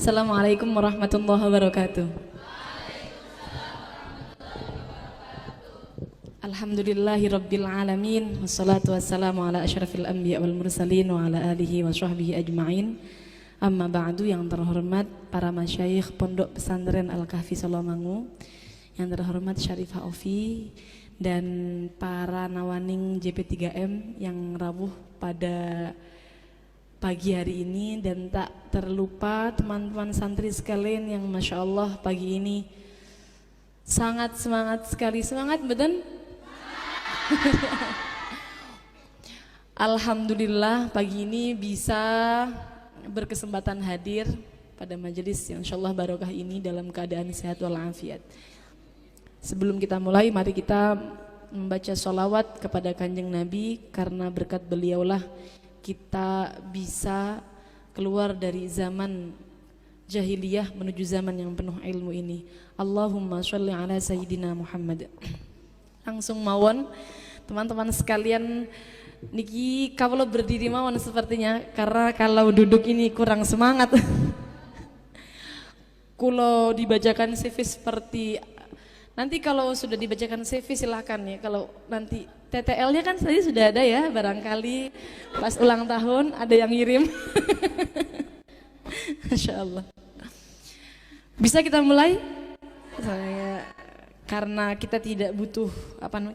Assalamualaikum warahmatullahi wabarakatuh. Alhamdulillahi rabbil alamin. Wassalatu wassalamu ala asyrafil anbiya wal mursalin wa ala alihi wa sahbihi ajma'in. Amma ba'du, yang terhormat para masyayikh Pondok Pesantren Al-Kahfi Solomangu, yang terhormat Syarifah Ofi, dan para nawaning JP3M yang rawuh pada pagi hari ini, dan tak terlupa teman-teman santri sekalian yang Masya Allah pagi ini sangat semangat sekali. Semangat betul? Alhamdulillah pagi ini bisa berkesempatan hadir pada majelis yang insyaallah barokah ini dalam keadaan sehat walafiat. Sebelum kita mulai, mari kita membaca sholawat kepada Kanjeng Nabi, karena berkat beliaulah kita bisa keluar dari zaman jahiliyah menuju zaman yang penuh ilmu ini. Allahumma sholli ala sayyidina Muhammad. Langsung mawon teman-teman sekalian, niki kalau berdiri mawon sepertinya, karena kalau duduk ini kurang semangat. Kalau dibacakan CV seperti nanti, kalau sudah dibacakan CV silahkan ya, kalau nanti TTL-nya kan tadi sudah ada ya, barangkali pas ulang tahun ada yang ngirim. Masya Allah. Bisa kita mulai? Karena kita tidak butuh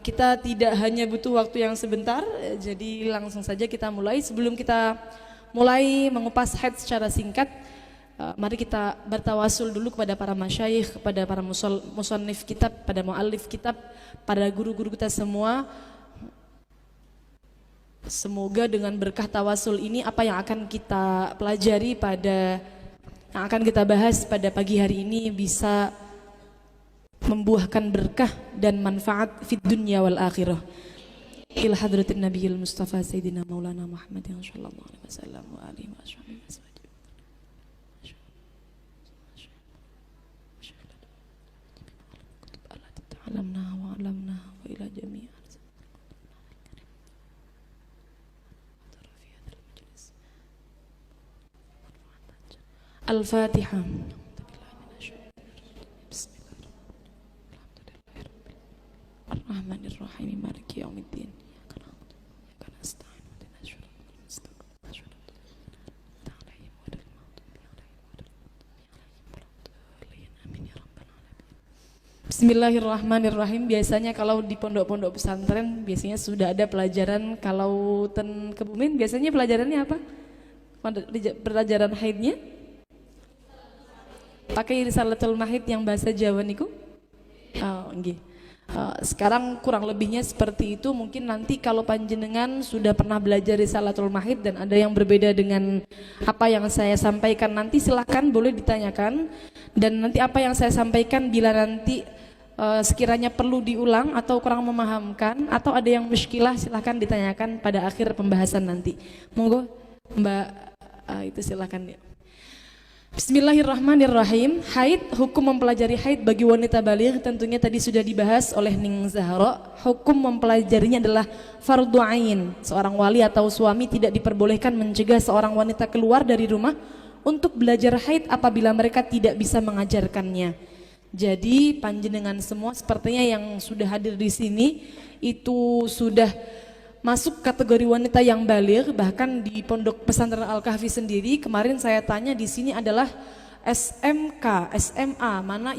kita tidak hanya butuh waktu yang sebentar, jadi langsung saja kita mulai. Sebelum kita mulai mengupas haid secara singkat, mari kita bertawasul dulu kepada para masyayikh, kepada para musannif kitab, pada muallif kitab, pada guru-guru kita semua. Semoga dengan berkah tawasul ini, apa yang akan kita pelajari yang akan kita bahas pada pagi hari ini bisa membuahkan berkah dan manfaat fid dunya wal akhirah. Ila hadratin nabiyil mustafa sayyidina maulana Muhammad sallallahu alaihi wasallam wa alihi washabihi wasallam. Ta'alamna wa 'allamna wa ila jami' Al-Fatihah. Ar-Rahmanir-Rahim, Maliki Yaumiddin. Iyyaka na'budu wa iyyaka nasta'in. Ihdinas siratal mustaqim. Bismillahirrahmanirrahim. Biasanya kalau di pondok-pondok pesantren biasanya sudah ada pelajaran, kalau Kebumen biasanya pelajarannya apa? Pelajaran haidnya? Pakai risalatul mahid yang bahasa Jawa niku? Oh, nggih. Sekarang kurang lebihnya seperti itu. Mungkin nanti kalau panjenengan sudah pernah belajar risalatul mahid dan ada yang berbeda dengan apa yang saya sampaikan, nanti silahkan boleh ditanyakan. Dan nanti apa yang saya sampaikan, bila nanti sekiranya perlu diulang atau kurang memahamkan atau ada yang muskilah, silahkan ditanyakan pada akhir pembahasan nanti. Monggo Mbak, itu silahkan ya. Bismillahirrahmanirrahim. Haid, hukum mempelajari haid bagi wanita baligh tentunya tadi sudah dibahas oleh Ning Zahra. Hukum mempelajarinya adalah fardhu ain. Seorang wali atau suami tidak diperbolehkan mencegah seorang wanita keluar dari rumah untuk belajar haid apabila mereka tidak bisa mengajarkannya. Jadi panjenengan semua sepertinya yang sudah hadir di sini itu sudah masuk kategori wanita yang baligh. Bahkan di Pondok Pesantren Al-Kahfi sendiri kemarin saya tanya, di sini adalah SMK, SMA, mana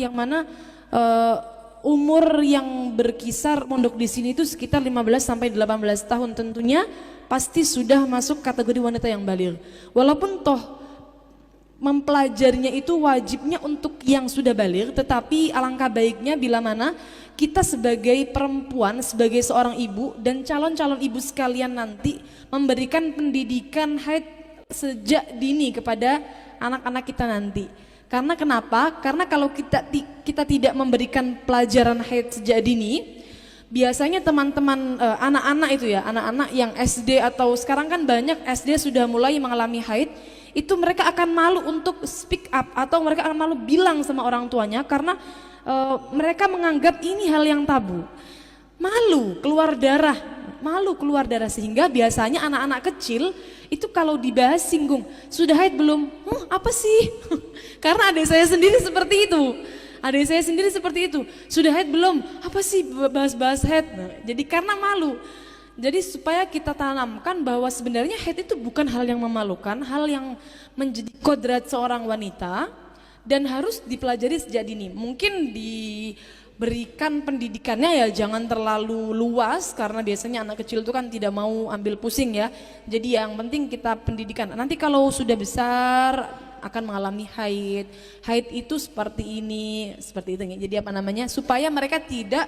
umur yang berkisar pondok di sini itu sekitar 15 sampai 18 tahun, tentunya pasti sudah masuk kategori wanita yang baligh. Walaupun toh mempelajarinya itu wajibnya untuk yang sudah baligh, tetapi alangkah baiknya bila mana kita sebagai perempuan, sebagai seorang ibu dan calon-calon ibu sekalian nanti memberikan pendidikan haid sejak dini kepada anak-anak kita nanti. Karena kenapa? Karena kalau kita tidak memberikan pelajaran haid sejak dini, biasanya teman-teman anak-anak itu ya, anak-anak yang SD atau sekarang kan banyak SD sudah mulai mengalami haid, itu mereka akan malu untuk speak up atau mereka akan malu bilang sama orang tuanya karena mereka menganggap ini hal yang tabu. Malu keluar darah, malu keluar darah, sehingga biasanya anak-anak kecil itu kalau dibahas singgung, sudah haid belum? Apa sih? Karena adik saya sendiri seperti itu. Adik saya sendiri seperti itu. Sudah haid belum? Apa sih bahas-bahas haid? Nah, jadi karena malu. Jadi supaya kita tanamkan bahwa sebenarnya haid itu bukan hal yang memalukan, hal yang menjadi kodrat seorang wanita dan harus dipelajari sejak dini. Mungkin diberikan pendidikannya ya jangan terlalu luas, karena biasanya anak kecil itu kan tidak mau ambil pusing ya. Jadi yang penting kita pendidikan. Nanti kalau sudah besar akan mengalami haid. Haid itu seperti ini, seperti itu. Jadi apa namanya? Supaya mereka tidak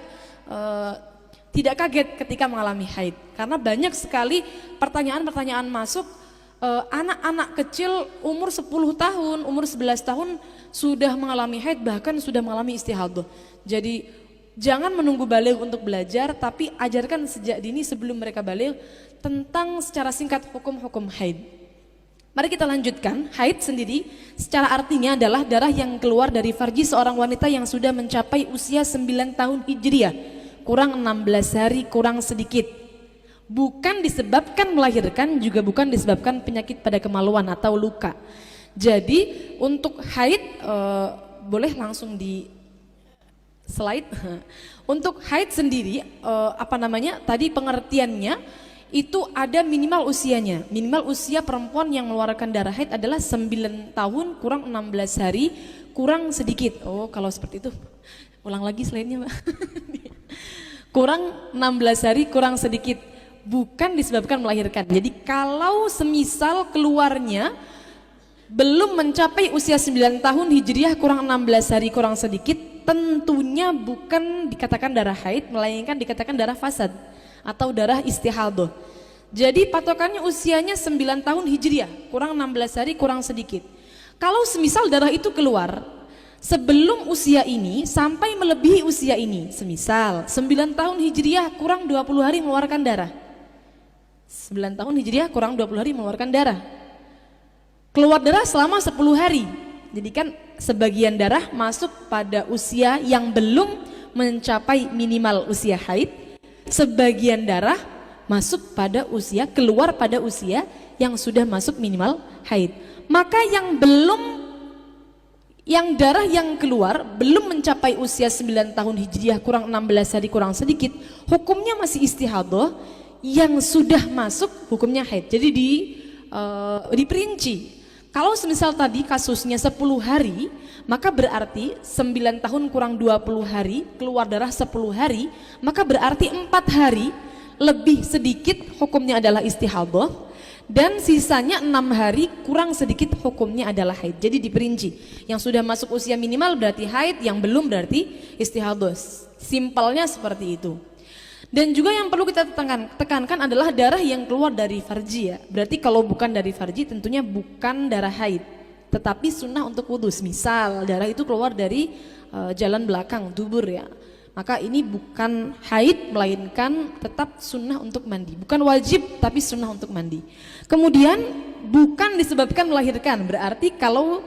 kaget ketika mengalami haid. Karena banyak sekali pertanyaan-pertanyaan masuk, anak-anak kecil umur 10 tahun, umur 11 tahun sudah mengalami haid, bahkan sudah mengalami istihadah. Jadi jangan menunggu baligh untuk belajar, tapi ajarkan sejak dini sebelum mereka baligh tentang secara singkat hukum-hukum haid. Mari kita lanjutkan. Haid sendiri secara artinya adalah darah yang keluar dari farji seorang wanita yang sudah mencapai usia 9 tahun Hijriah, kurang 16 hari kurang sedikit. Bukan disebabkan melahirkan, juga bukan disebabkan penyakit pada kemaluan atau luka. Jadi untuk haid boleh langsung di slide. Untuk haid sendiri tadi pengertiannya itu ada minimal usianya. Minimal usia perempuan yang mengeluarkan darah haid adalah 9 tahun kurang 16 hari kurang sedikit. Oh, kalau seperti itu ulang lagi slide-nya, Mbak. Kurang 16 hari kurang sedikit, bukan disebabkan melahirkan. Jadi kalau semisal keluarnya belum mencapai usia 9 tahun Hijriah kurang 16 hari kurang sedikit, tentunya bukan dikatakan darah haid, melainkan dikatakan darah fasad atau darah istihadah. Jadi patokannya usianya 9 tahun Hijriah kurang 16 hari kurang sedikit. Kalau semisal darah itu keluar sebelum usia ini sampai melebihi usia ini, semisal 9 tahun Hijriah kurang 20 hari mengeluarkan darah, 9 tahun Hijriah kurang 20 hari mengeluarkan darah, keluar darah selama 10 hari. Jadi kan sebagian darah masuk pada usia yang belum mencapai minimal usia haid, sebagian darah masuk pada usia, keluar pada usia yang sudah masuk minimal haid. Maka yang darah yang keluar belum mencapai usia 9 tahun Hijriah kurang 16 hari kurang sedikit, hukumnya masih istihadah. Yang sudah masuk hukumnya haid. Jadi diperinci. Kalau semisal tadi kasusnya 10 hari, maka berarti 9 tahun kurang 20 hari keluar darah 10 hari, maka berarti 4 hari lebih sedikit hukumnya adalah istihadah. Dan sisanya 6 hari kurang sedikit hukumnya adalah haid. Jadi diperinci. Yang sudah masuk usia minimal berarti haid, yang belum berarti istihadah. Simpelnya seperti itu. Dan juga yang perlu kita tekankan adalah darah yang keluar dari farji ya. Berarti kalau bukan dari farji tentunya bukan darah haid, tetapi sunnah untuk wudhu. Misal darah itu keluar dari jalan belakang, dubur ya, maka ini bukan haid melainkan tetap sunnah untuk mandi. Bukan wajib tapi sunnah untuk mandi. Kemudian bukan disebabkan melahirkan, berarti kalau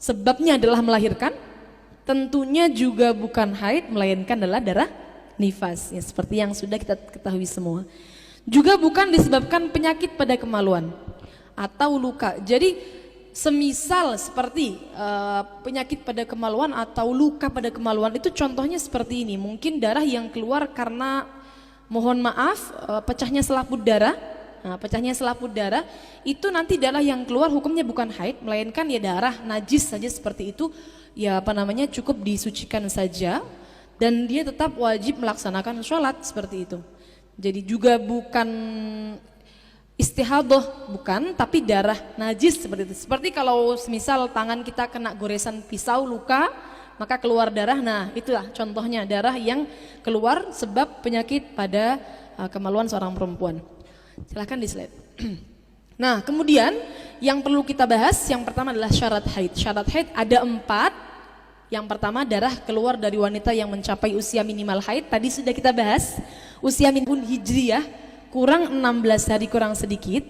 sebabnya adalah melahirkan tentunya juga bukan haid melainkan adalah darah nifas ya, seperti yang sudah kita ketahui semua. Juga bukan disebabkan penyakit pada kemaluan atau luka. Jadi semisal seperti penyakit pada kemaluan atau luka pada kemaluan itu contohnya seperti ini. Mungkin darah yang keluar karena mohon maaf pecahnya selaput darah. Nah, pecahnya selaput darah itu nanti darah yang keluar hukumnya bukan haid melainkan ya darah najis saja seperti itu. Ya cukup disucikan saja. Dan dia tetap wajib melaksanakan sholat seperti itu. Jadi juga bukan istihadah, bukan, tapi darah najis seperti itu. Seperti kalau misal tangan kita kena goresan pisau luka, maka keluar darah. Nah itulah contohnya darah yang keluar sebab penyakit pada kemaluan seorang perempuan. Silahkan di slide. Nah kemudian yang perlu kita bahas yang pertama adalah syarat haid. Syarat haid ada 4. Yang pertama darah keluar dari wanita yang mencapai usia minimal haid. Tadi sudah kita bahas usia minimal Hijriah kurang 16 hari kurang sedikit.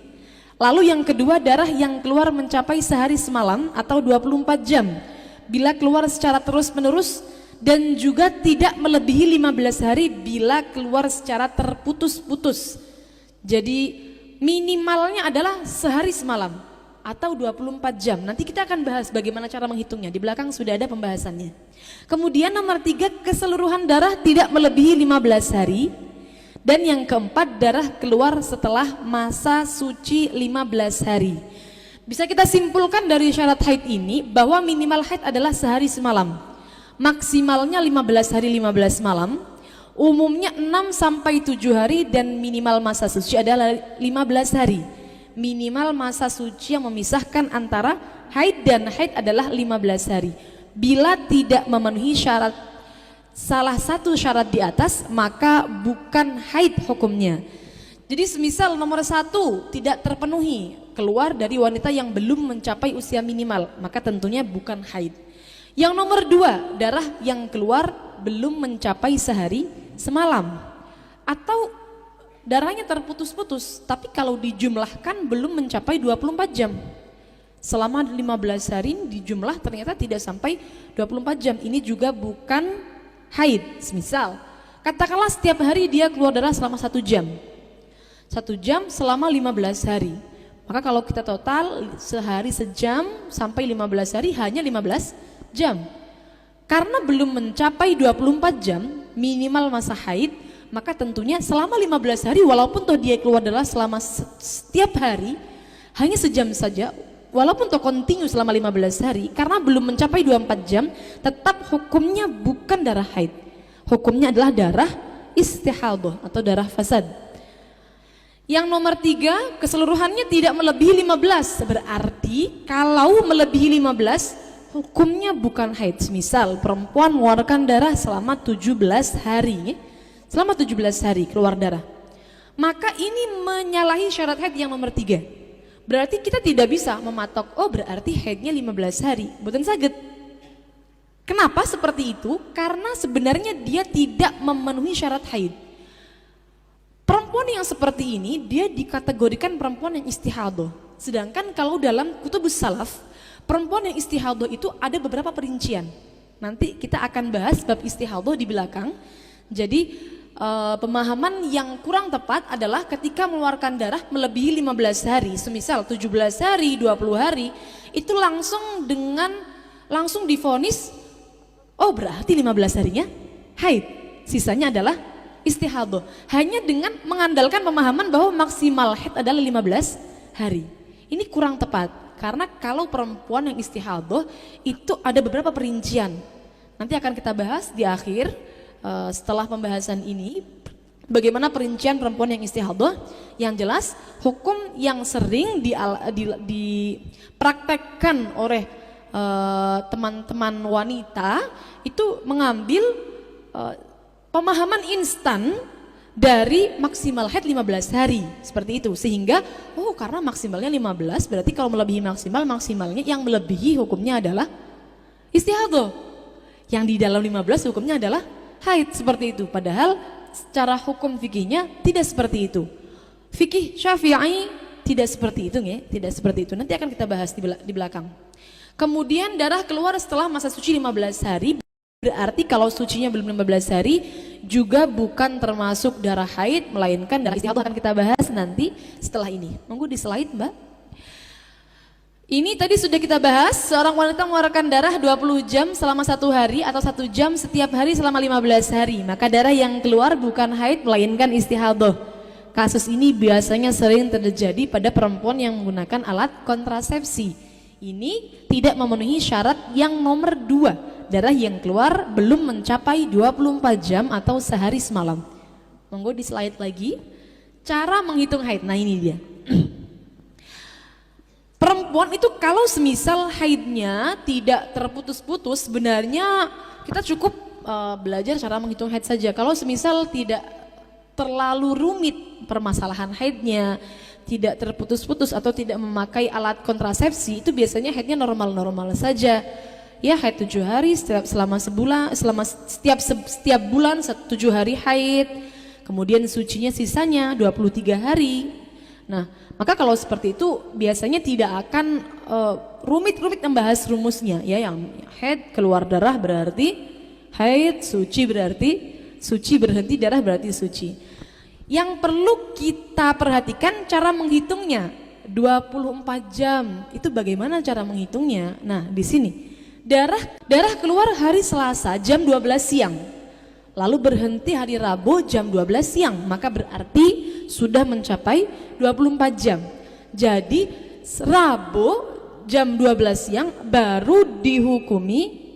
Lalu yang kedua darah yang keluar mencapai sehari semalam atau 24 jam. Bila keluar secara terus menerus dan juga tidak melebihi 15 hari bila keluar secara terputus-putus. Jadi minimalnya adalah sehari semalam atau 24 jam. Nanti kita akan bahas bagaimana cara menghitungnya. Di belakang sudah ada pembahasannya. Kemudian nomor 3, keseluruhan darah tidak melebihi 15 hari. Dan yang keempat, darah keluar setelah masa suci 15 hari. Bisa kita simpulkan dari syarat haid ini bahwa minimal haid adalah sehari semalam. Maksimalnya 15 hari 15 malam. Umumnya 6 sampai 7 hari dan minimal masa suci adalah 15 hari. Minimal masa suci yang memisahkan antara haid dan haid adalah 15 hari. Bila tidak memenuhi syarat salah satu syarat di atas, maka bukan haid hukumnya. Jadi semisal nomor 1 tidak terpenuhi, keluar dari wanita yang belum mencapai usia minimal, maka tentunya bukan haid. Yang nomor 2, darah yang keluar belum mencapai sehari semalam, atau darahnya terputus-putus, tapi kalau dijumlahkan belum mencapai 24 jam. Selama 15 hari dijumlah ternyata tidak sampai 24 jam, ini juga bukan haid. Misal katakanlah setiap hari dia keluar darah selama 1 jam, 1 jam selama 15 hari, maka kalau kita total sehari sejam sampai 15 hari hanya 15 jam. Karena belum mencapai 24 jam minimal masa haid, maka tentunya selama 15 hari walaupun toh dia keluar darah selama setiap hari hanya sejam saja, walaupun toh kontinu selama 15 hari, karena belum mencapai 24 jam, tetap hukumnya bukan darah haid. Hukumnya adalah darah istihadah atau darah fasad. Yang nomor 3, keseluruhannya tidak melebihi 15. Berarti kalau melebihi 15, hukumnya bukan haid. Misal perempuan mengeluarkan darah selama 17 hari, selama 17 hari keluar darah, maka ini menyalahi syarat haid yang nomor 3. Berarti kita tidak bisa mematok, oh berarti haidnya 15 hari, boten saged. Kenapa seperti itu? Karena sebenarnya dia tidak memenuhi syarat haid. Perempuan yang seperti ini, dia dikategorikan perempuan yang istihadah. Sedangkan kalau dalam kutubus salaf, perempuan yang istihadah itu ada beberapa perincian. Nanti kita akan bahas bab istihadah di belakang. Jadi pemahaman yang kurang tepat adalah ketika mengeluarkan darah melebihi 15 hari, semisal 17 hari, 20 hari, itu langsung divonis, oh berarti 15 harinya haid, sisanya adalah istihadah. Hanya dengan mengandalkan pemahaman bahwa maksimal haid adalah 15 hari. Ini kurang tepat, karena kalau perempuan yang istihadah itu ada beberapa perincian. Nanti akan kita bahas di akhir. Setelah pembahasan ini, bagaimana perincian perempuan yang istihadah. Yang jelas hukum yang sering dipraktekkan oleh teman-teman wanita itu mengambil pemahaman instan dari maksimal haid 15 hari seperti itu, sehingga oh karena maksimalnya 15 berarti kalau melebihi maksimalnya yang melebihi hukumnya adalah istihadah, yang di dalam 15 hukumnya adalah haid, seperti itu. Padahal secara hukum fikihnya tidak seperti itu. Fikih Syafi'i tidak seperti itu, ya, tidak seperti itu. Nanti akan kita bahas di belakang. Kemudian darah keluar setelah masa suci 15 hari, berarti kalau sucinya belum 15 hari juga bukan termasuk darah haid, melainkan darah istihadah. Akan kita bahas nanti setelah ini. Monggo di slide, Mbak. Ini tadi sudah kita bahas, seorang wanita mengeluarkan darah 20 jam selama 1 hari atau 1 jam setiap hari selama 15 hari. Maka darah yang keluar bukan haid melainkan istihadah. Kasus ini biasanya sering terjadi pada perempuan yang menggunakan alat kontrasepsi. Ini tidak memenuhi syarat yang nomor 2. Darah yang keluar belum mencapai 24 jam atau sehari semalam. Monggo di slide lagi. Cara menghitung haid, nah ini dia. Perempuan itu kalau semisal haidnya tidak terputus-putus, sebenarnya kita cukup belajar cara menghitung haid saja. Kalau semisal tidak terlalu rumit permasalahan haidnya, tidak terputus-putus atau tidak memakai alat kontrasepsi, itu biasanya haidnya normal-normal saja. Ya haid 7 hari selama sebulan, setiap bulan 7 hari haid, kemudian sucinya sisanya 23 hari. Nah, maka kalau seperti itu biasanya tidak akan rumit-rumit membahas rumusnya, ya, yang haid keluar darah berarti haid, suci berarti suci, berhenti darah berarti suci. Yang perlu kita perhatikan cara menghitungnya, 24 jam. Itu bagaimana cara menghitungnya? Nah, di sini. Darah keluar hari Selasa jam 12 siang. Lalu berhenti hari Rabu jam 12 siang, maka berarti sudah mencapai 24 jam. Jadi Rabu jam 12 siang baru dihukumi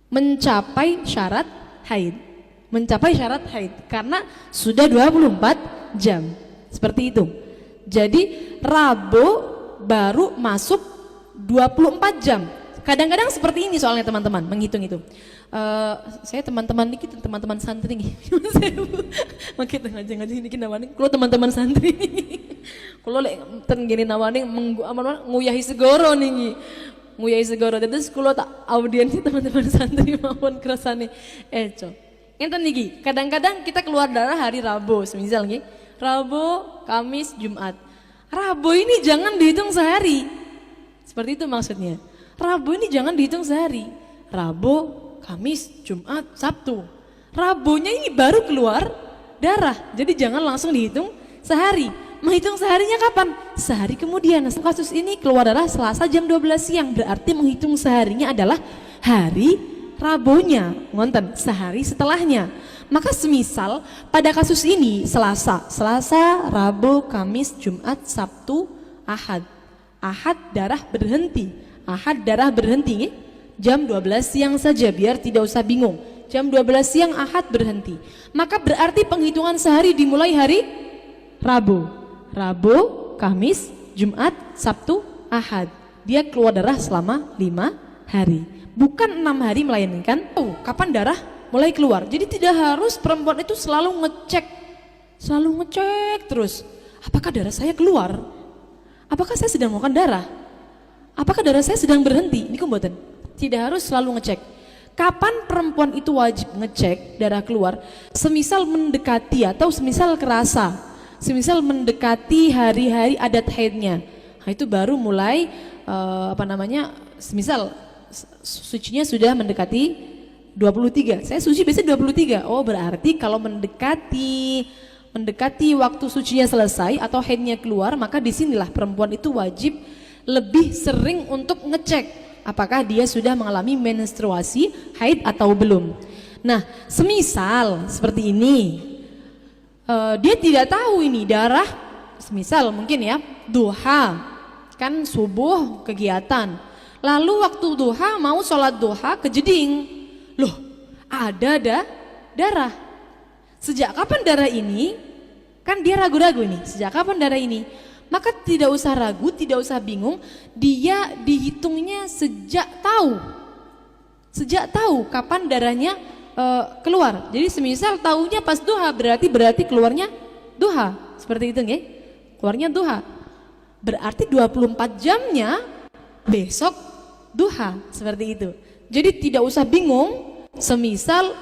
mencapai syarat haid. Mencapai syarat haid karena sudah 24 jam. Seperti itu. Jadi Rabu baru masuk 24 jam. Kadang-kadang seperti ini soalnya teman-teman menghitung itu. Saya teman-teman dikit, teman-teman santri nih. Makita ngaji-ngaji ini nawani. Kalau teman-teman santri, kalau lek ten gini nawani nguyahi segoro nih, nguyahi segoro. Terus kalau tak audiensi teman-teman santri mawon kerasane, co. Enten niki. Kadang-kadang kita keluar darah hari Rabu, semisal nih, Rabu, Kamis, Jumat. Rabu ini jangan dihitung sehari. Seperti itu maksudnya. Rabu ini jangan dihitung sehari. Rabu, Kamis, Jumat, Sabtu. Rabunya ini baru keluar darah. Jadi jangan langsung dihitung sehari. Menghitung seharinya kapan? Sehari kemudian. Nah, kasus ini keluar darah Selasa jam 12 siang. Berarti menghitung seharinya adalah hari Rabunya. Ngonten, sehari setelahnya. Maka semisal pada kasus ini Selasa, Rabu, Kamis, Jumat, Sabtu, Ahad. Ahad darah berhenti. Ahad darah berhenti jam 12 siang saja biar tidak usah bingung. Jam 12 siang Ahad berhenti. Maka berarti penghitungan sehari dimulai hari Rabu. Rabu, Kamis, Jumat, Sabtu, Ahad. Dia keluar darah selama 5 hari. Bukan 6 hari melainkan kapan darah mulai keluar. Jadi tidak harus perempuan itu selalu ngecek terus. Apakah darah saya keluar? Apakah saya sedang mengeluarkan darah? Apakah darah saya sedang berhenti? Ini kumboten. Tidak harus selalu ngecek. Kapan perempuan itu wajib ngecek darah keluar? Semisal mendekati atau semisal kerasa, semisal mendekati hari-hari adat haidnya. Nah, itu baru mulai semisal sucinya sudah mendekati 23. Saya suci biasanya 23. Oh, berarti kalau mendekati waktu sucinya selesai atau haidnya keluar, maka disinilah perempuan itu wajib lebih sering untuk ngecek apakah dia sudah mengalami menstruasi, haid atau belum. Nah, semisal seperti ini, dia tidak tahu ini darah, semisal mungkin ya duha, kan subuh kegiatan, lalu waktu duha mau sholat duha kejeding, loh ada darah. Sejak kapan darah ini? Kan dia ragu-ragu ini, sejak kapan darah ini? Maka tidak usah ragu, tidak usah bingung, dia dihitungnya sejak tahu kapan darahnya keluar. Jadi semisal tahunya pas duha berarti keluarnya duha. Seperti itu nggih? Keluarnya duha. Berarti 24 jamnya besok duha, seperti itu. Jadi tidak usah bingung, semisal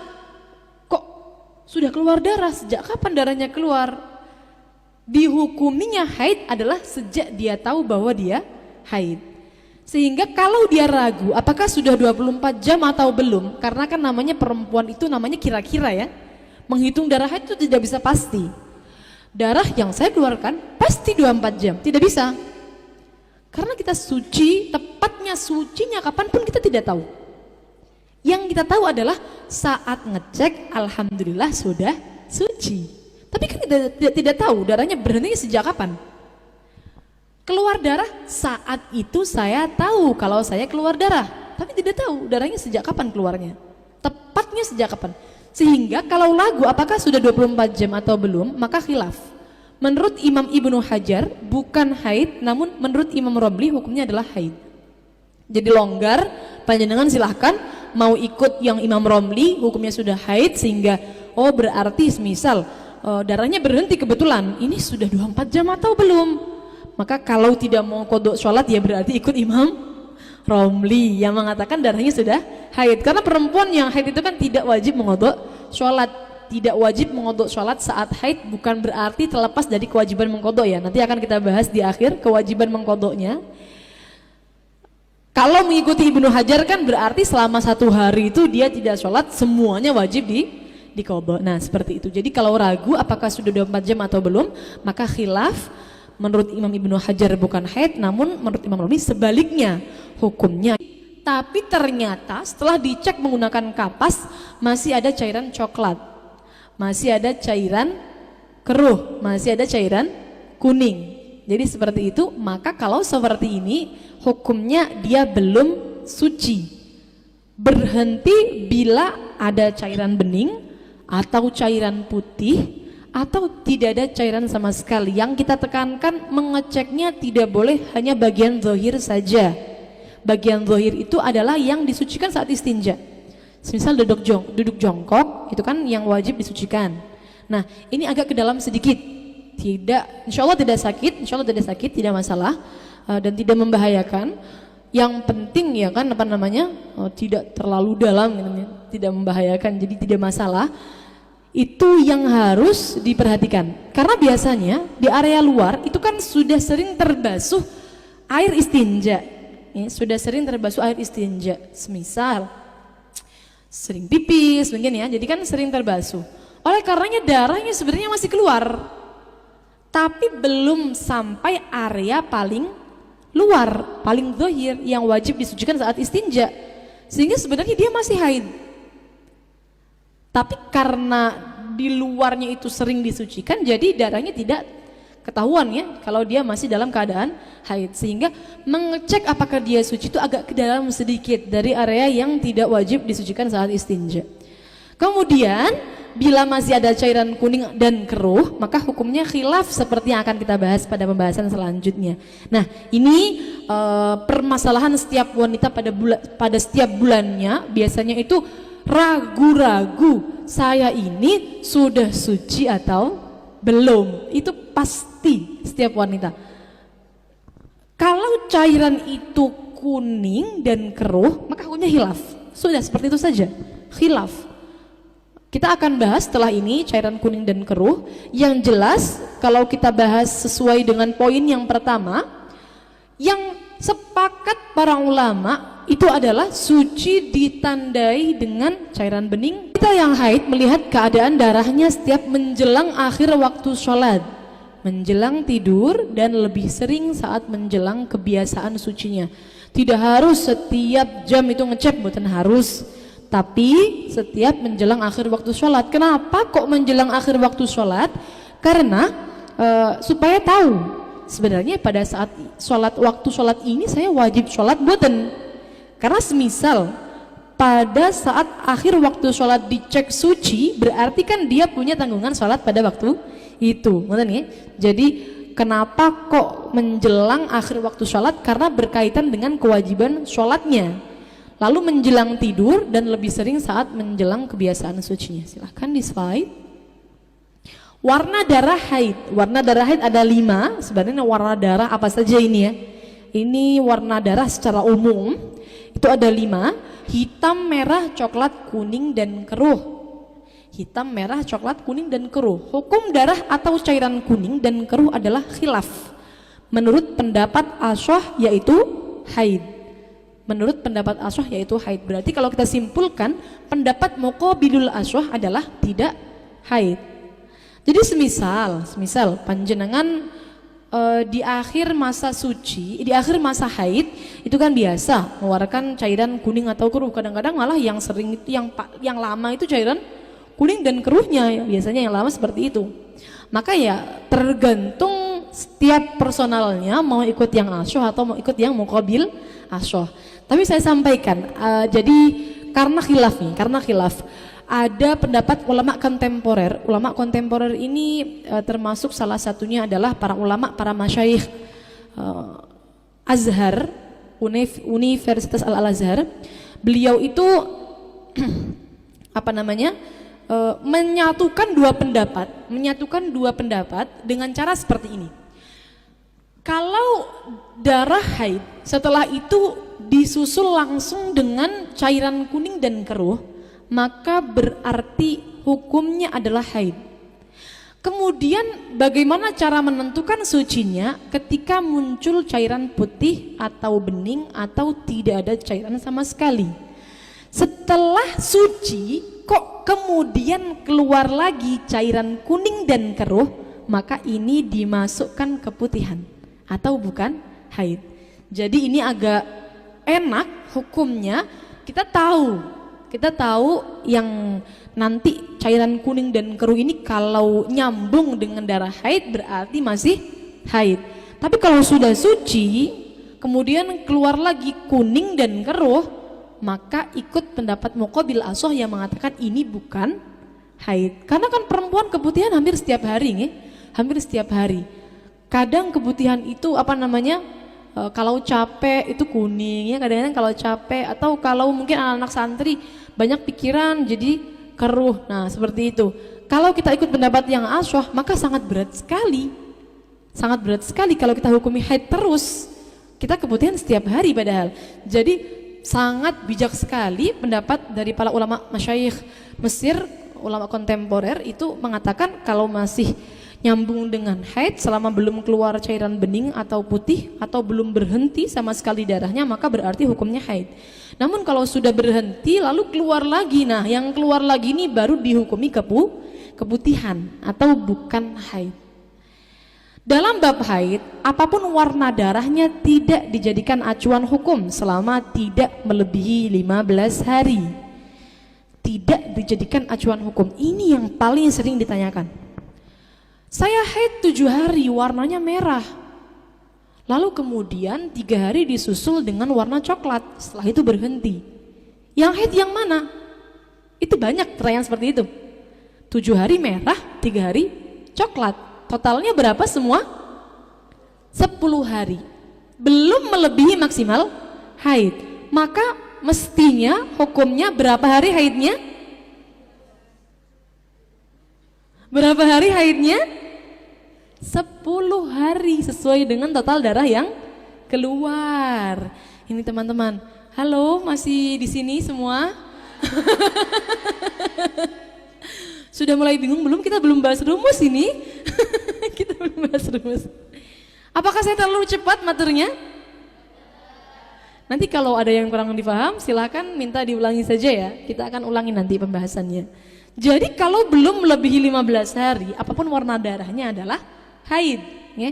kok sudah keluar darah, sejak kapan darahnya keluar? Dihukuminya haid adalah sejak dia tahu bahwa dia haid. Sehingga kalau dia ragu apakah sudah 24 jam atau belum, karena kan namanya perempuan itu namanya kira-kira ya, menghitung darah haid itu tidak bisa pasti. Darah yang saya keluarkan pasti 24 jam, tidak bisa. Karena kita suci, tepatnya sucinya kapanpun kita tidak tahu. Yang kita tahu adalah saat ngecek, alhamdulillah sudah suci. Tapi kan tidak tahu darahnya berhentinya sejak kapan. Keluar darah saat itu saya tahu kalau saya keluar darah, tapi tidak tahu darahnya sejak kapan keluarnya. Tepatnya sejak kapan. Sehingga kalau lagu apakah sudah 24 jam atau belum, maka khilaf. Menurut Imam Ibnu Hajar bukan haid, namun menurut Imam Romli hukumnya adalah haid. Jadi longgar, panjenengan silahkan mau ikut yang Imam Romli hukumnya sudah haid, sehingga berarti semisal darahnya berhenti kebetulan, ini sudah 24 jam atau belum? Maka kalau tidak mau qodok sholat ya berarti ikut Imam Romli yang mengatakan darahnya sudah haid. Karena perempuan yang haid itu kan tidak wajib mengodok sholat. Tidak wajib mengodok sholat saat haid bukan berarti terlepas dari kewajiban mengkodok ya. Nanti akan kita bahas di akhir kewajiban mengkodoknya. Kalau mengikuti Ibnu Hajar kan berarti selama 1 hari itu dia tidak sholat, semuanya wajib diqadha. Nah seperti itu. Jadi kalau ragu apakah sudah 24 jam atau belum, maka khilaf. Menurut Imam Ibnu Hajar bukan haid, namun menurut Imam Nawawi sebaliknya hukumnya. Tapi ternyata setelah dicek menggunakan kapas masih ada cairan coklat, masih ada cairan keruh, masih ada cairan kuning. Jadi seperti itu, maka kalau seperti ini hukumnya dia belum suci. Berhenti bila ada cairan bening atau cairan putih atau tidak ada cairan sama sekali. Yang kita tekankan mengeceknya tidak boleh hanya bagian zahir saja. Bagian zahir itu adalah yang disucikan saat istinja. Misal duduk jongkok itu kan yang wajib disucikan. Nah ini agak ke dalam sedikit, insya Allah tidak sakit, tidak masalah dan tidak membahayakan. Yang penting ya kan tidak terlalu dalam, tidak membahayakan, jadi tidak masalah. Itu yang harus diperhatikan, karena biasanya di area luar itu kan sudah sering terbasuh air istinja, semisal sering pipis mungkin ya, jadi kan sering terbasuh. Oleh karenanya darahnya sebenarnya masih keluar, tapi belum sampai area paling luar, paling zahir yang wajib disucikan saat istinja, sehingga sebenarnya dia masih haid. Tapi karena di luarnya itu sering disucikan, jadi darahnya tidak ketahuan ya kalau dia masih dalam keadaan haid, sehingga mengecek apakah dia suci itu agak ke dalam sedikit dari area yang tidak wajib disucikan saat istinja. Kemudian bila masih ada cairan kuning dan keruh, maka hukumnya khilaf seperti yang akan kita bahas pada pembahasan selanjutnya. Nah ini permasalahan setiap wanita pada setiap bulannya biasanya itu ragu-ragu, saya ini sudah suci atau belum. Itu pasti setiap wanita. Kalau cairan itu kuning dan keruh, maka hukumnya khilaf. Sudah seperti itu saja, khilaf. Kita akan bahas setelah ini cairan kuning dan keruh. Yang jelas kalau kita bahas sesuai dengan poin yang pertama, yang sepakat para ulama itu adalah suci ditandai dengan cairan bening. Kita yang haid melihat keadaan darahnya setiap menjelang akhir waktu sholat, menjelang tidur, dan lebih sering saat menjelang kebiasaan sucinya. Tidak harus setiap jam itu ngecek, bukan harus, tapi setiap menjelang akhir waktu sholat. Kenapa kok menjelang akhir waktu sholat? Karena supaya tahu sebenarnya pada saat sholat, waktu sholat ini saya wajib sholat buatan. Karena semisal pada saat akhir waktu sholat dicek suci, berarti kan dia punya tanggungan sholat pada waktu itu, ya? Jadi kenapa kok menjelang akhir waktu sholat? Karena berkaitan dengan kewajiban sholatnya. Lalu menjelang tidur dan lebih sering saat menjelang kebiasaan sucinya. Silahkan di slide. Warna darah haid. Warna darah haid ada 5. Sebenarnya warna darah apa saja ini ya? Ini warna darah secara umum. Itu ada 5, hitam, merah, coklat, kuning, dan keruh. Hitam, merah, coklat, kuning, dan keruh. Hukum darah atau cairan kuning dan keruh adalah khilaf. Menurut pendapat Ashah yaitu haid. Menurut pendapat Ashah yaitu haid. Berarti kalau kita simpulkan, pendapat Muqabilul Ashah adalah tidak haid. Jadi semisal panjenengan di akhir masa suci, di akhir masa haid itu kan biasa mengeluarkan cairan kuning atau keruh. Kadang-kadang malah yang sering itu yang lama itu cairan kuning dan keruhnya ya, biasanya yang lama seperti itu. Maka ya tergantung setiap personalnya mau ikut yang Ashah atau mau ikut yang Muqabil Ashah. Tapi saya sampaikan jadi karena khilaf ada pendapat ulama kontemporer. Ulama kontemporer ini termasuk salah satunya adalah para ulama, para masyayikh Azhar, Universitas Al-Azhar. Beliau itu menyatukan dua pendapat dengan cara seperti ini. Kalau darah haid setelah itu disusul langsung dengan cairan kuning dan keruh, maka berarti hukumnya adalah haid. Kemudian bagaimana cara menentukan sucinya ketika muncul cairan putih atau bening atau tidak ada cairan sama sekali. Setelah suci kok kemudian keluar lagi cairan kuning dan keruh, maka ini dimasukkan keputihan atau bukan haid. Jadi ini agak enak hukumnya, kita tahu yang nanti cairan kuning dan keruh ini kalau nyambung dengan darah haid berarti masih haid. Tapi kalau sudah suci kemudian keluar lagi kuning dan keruh, maka ikut pendapat Muqabil Ashah yang mengatakan ini bukan haid. Karena kan perempuan keputihan hampir setiap hari nih, hampir setiap hari. Kadang keputihan itu kalau capek itu kuning ya, kadang-kadang kalau capek atau kalau mungkin anak-anak santri banyak pikiran jadi keruh. Nah seperti itu. Kalau kita ikut pendapat yang Ashah maka sangat berat sekali kalau kita hukumi haid terus. Kita keputihan setiap hari padahal. Jadi sangat bijak sekali pendapat dari para ulama masyayikh Mesir, ulama kontemporer itu mengatakan kalau masih nyambung dengan haid selama belum keluar cairan bening atau putih atau belum berhenti sama sekali darahnya, maka berarti hukumnya haid. Namun kalau sudah berhenti lalu keluar lagi, nah yang keluar lagi ini baru dihukumi keputihan atau bukan haid. Dalam bab haid, apapun warna darahnya tidak dijadikan acuan hukum selama tidak melebihi 15 hari. Tidak dijadikan acuan hukum. Ini yang paling sering ditanyakan. Saya haid 7 hari warnanya merah, lalu kemudian 3 hari disusul dengan warna coklat, setelah itu berhenti. Yang haid yang mana? Itu banyak pertanyaan seperti itu. 7 hari merah, 3 hari coklat, totalnya berapa semua? 10 hari, belum melebihi maksimal haid. Maka mestinya hukumnya berapa hari haidnya? Berapa hari haidnya? 10 hari sesuai dengan total darah yang keluar. Ini teman-teman, halo masih di sini semua? Sudah mulai bingung belum? Kita belum bahas rumus ini. Kita belum bahas rumus. Apakah saya terlalu cepat maturnya? Nanti kalau ada yang kurang dipaham silakan minta diulangi saja ya. Kita akan ulangi nanti pembahasannya. Jadi kalau belum melebihi 15 hari, apapun warna darahnya adalah haid ya.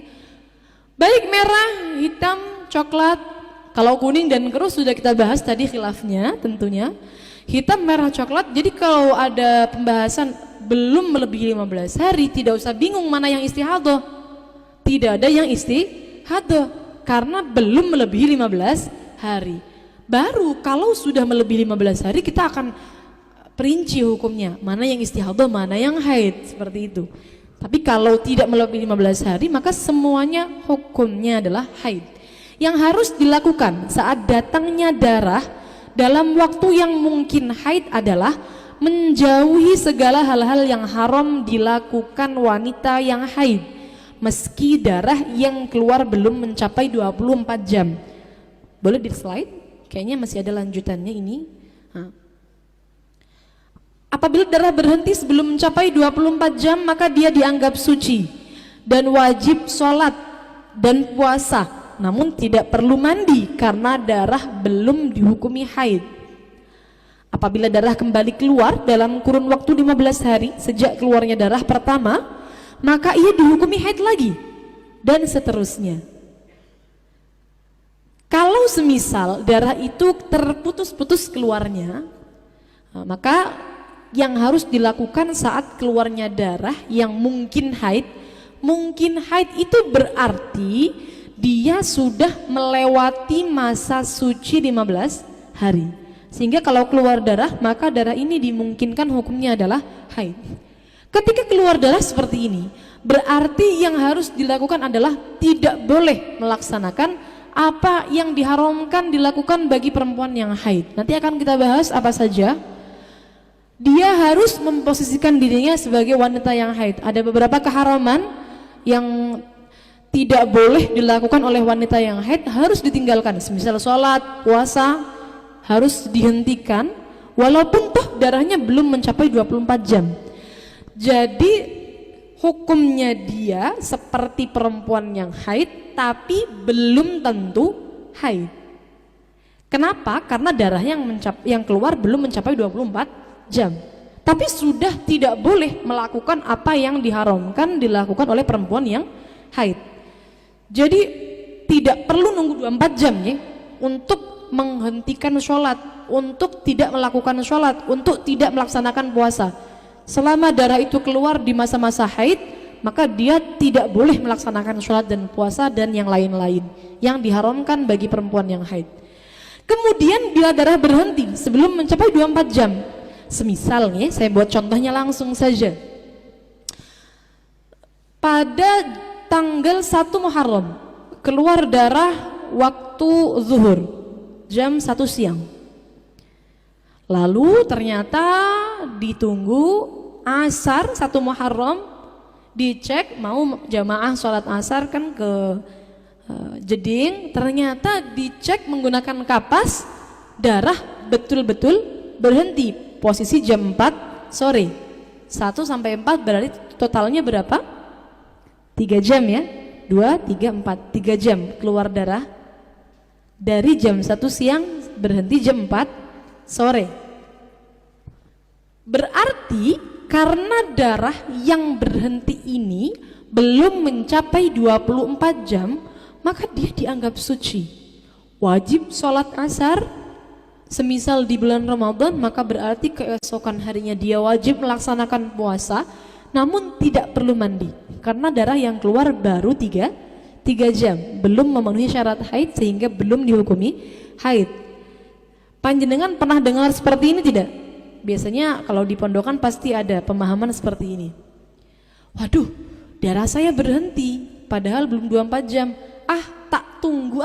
Baik merah, hitam, coklat. Kalau kuning dan keruh sudah kita bahas tadi khilafnya tentunya. Hitam, merah, coklat. Jadi kalau ada pembahasan belum melebihi 15 hari tidak usah bingung mana yang istihadah. Tidak ada yang istihadah karena belum melebihi 15 hari. Baru kalau sudah melebihi 15 hari kita akan perinci hukumnya, mana yang istihadah, mana yang haid, seperti itu. Tapi kalau tidak melebihi 15 hari maka semuanya hukumnya adalah haid. Yang harus dilakukan saat datangnya darah dalam waktu yang mungkin haid adalah menjauhi segala hal-hal yang haram dilakukan wanita yang haid meski darah yang keluar belum mencapai 24 jam. Boleh di slide? Kayaknya masih ada lanjutannya ini. Apabila darah berhenti sebelum mencapai 24 jam maka dia dianggap suci dan wajib sholat dan puasa, namun tidak perlu mandi karena darah belum dihukumi haid. Apabila darah kembali keluar dalam kurun waktu 15 hari sejak keluarnya darah pertama, maka ia dihukumi haid lagi dan seterusnya. Kalau semisal darah itu terputus-putus keluarnya, maka yang harus dilakukan saat keluarnya darah yang mungkin haid itu berarti dia sudah melewati masa suci 15 hari. Sehingga kalau keluar darah maka darah ini dimungkinkan hukumnya adalah haid. Ketika keluar darah seperti ini berarti yang harus dilakukan adalah tidak boleh melaksanakan apa yang diharamkan dilakukan bagi perempuan yang haid. Nanti akan kita bahas apa saja. Dia harus memposisikan dirinya sebagai wanita yang haid. Ada beberapa keharaman yang tidak boleh dilakukan oleh wanita yang haid, harus ditinggalkan. Semisal sholat, puasa harus dihentikan walaupun toh darahnya belum mencapai 24 jam. Jadi hukumnya dia seperti perempuan yang haid tapi belum tentu haid. Kenapa? Karena darah yang keluar belum mencapai 24 jam. Tapi sudah tidak boleh melakukan apa yang diharamkan dilakukan oleh perempuan yang haid. Jadi tidak perlu nunggu 24 jam ya untuk menghentikan sholat, untuk tidak melakukan sholat, untuk tidak melaksanakan puasa. Selama darah itu keluar di masa-masa haid, maka dia tidak boleh melaksanakan sholat dan puasa dan yang lain-lain yang diharamkan bagi perempuan yang haid. Kemudian bila darah berhenti sebelum mencapai 24 jam, semisal nih, saya buat contohnya langsung saja. Pada tanggal 1 Muharram keluar darah waktu zuhur jam 1 siang. Lalu ternyata ditunggu asar 1 Muharram, dicek mau jamaah sholat asar kan ke Jeding, ternyata dicek menggunakan kapas, darah betul-betul berhenti posisi jam 4 sore. 1 sampai 4 berarti totalnya berapa? 3 jam ya. 2, 3, 4, 3 jam keluar darah dari jam 1 siang berhenti jam 4 sore. Berarti karena darah yang berhenti ini belum mencapai 24 jam, maka dia dianggap suci. Wajib sholat asar, semisal di bulan Ramadan, maka berarti keesokan harinya dia wajib melaksanakan puasa, namun tidak perlu mandi karena darah yang keluar baru 3 jam, belum memenuhi syarat haid sehingga belum dihukumi haid. Panjenengan pernah dengar seperti ini tidak? Biasanya kalau di pondokan pasti ada pemahaman seperti ini. Waduh, darah saya berhenti padahal belum 24 jam. Tak tunggu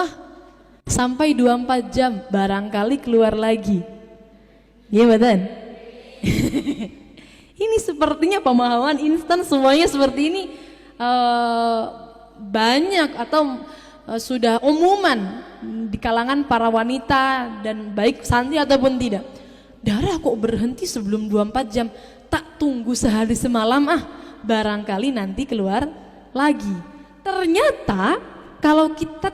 sampai 24 jam barangkali keluar lagi. Iya betul. Ini sepertinya pemahaman instan, semuanya seperti ini banyak atau sudah umuman di kalangan para wanita dan baik santri ataupun tidak. Darah kok berhenti sebelum 24 jam, tak tunggu sehari semalam barangkali nanti keluar lagi. Ternyata kalau kita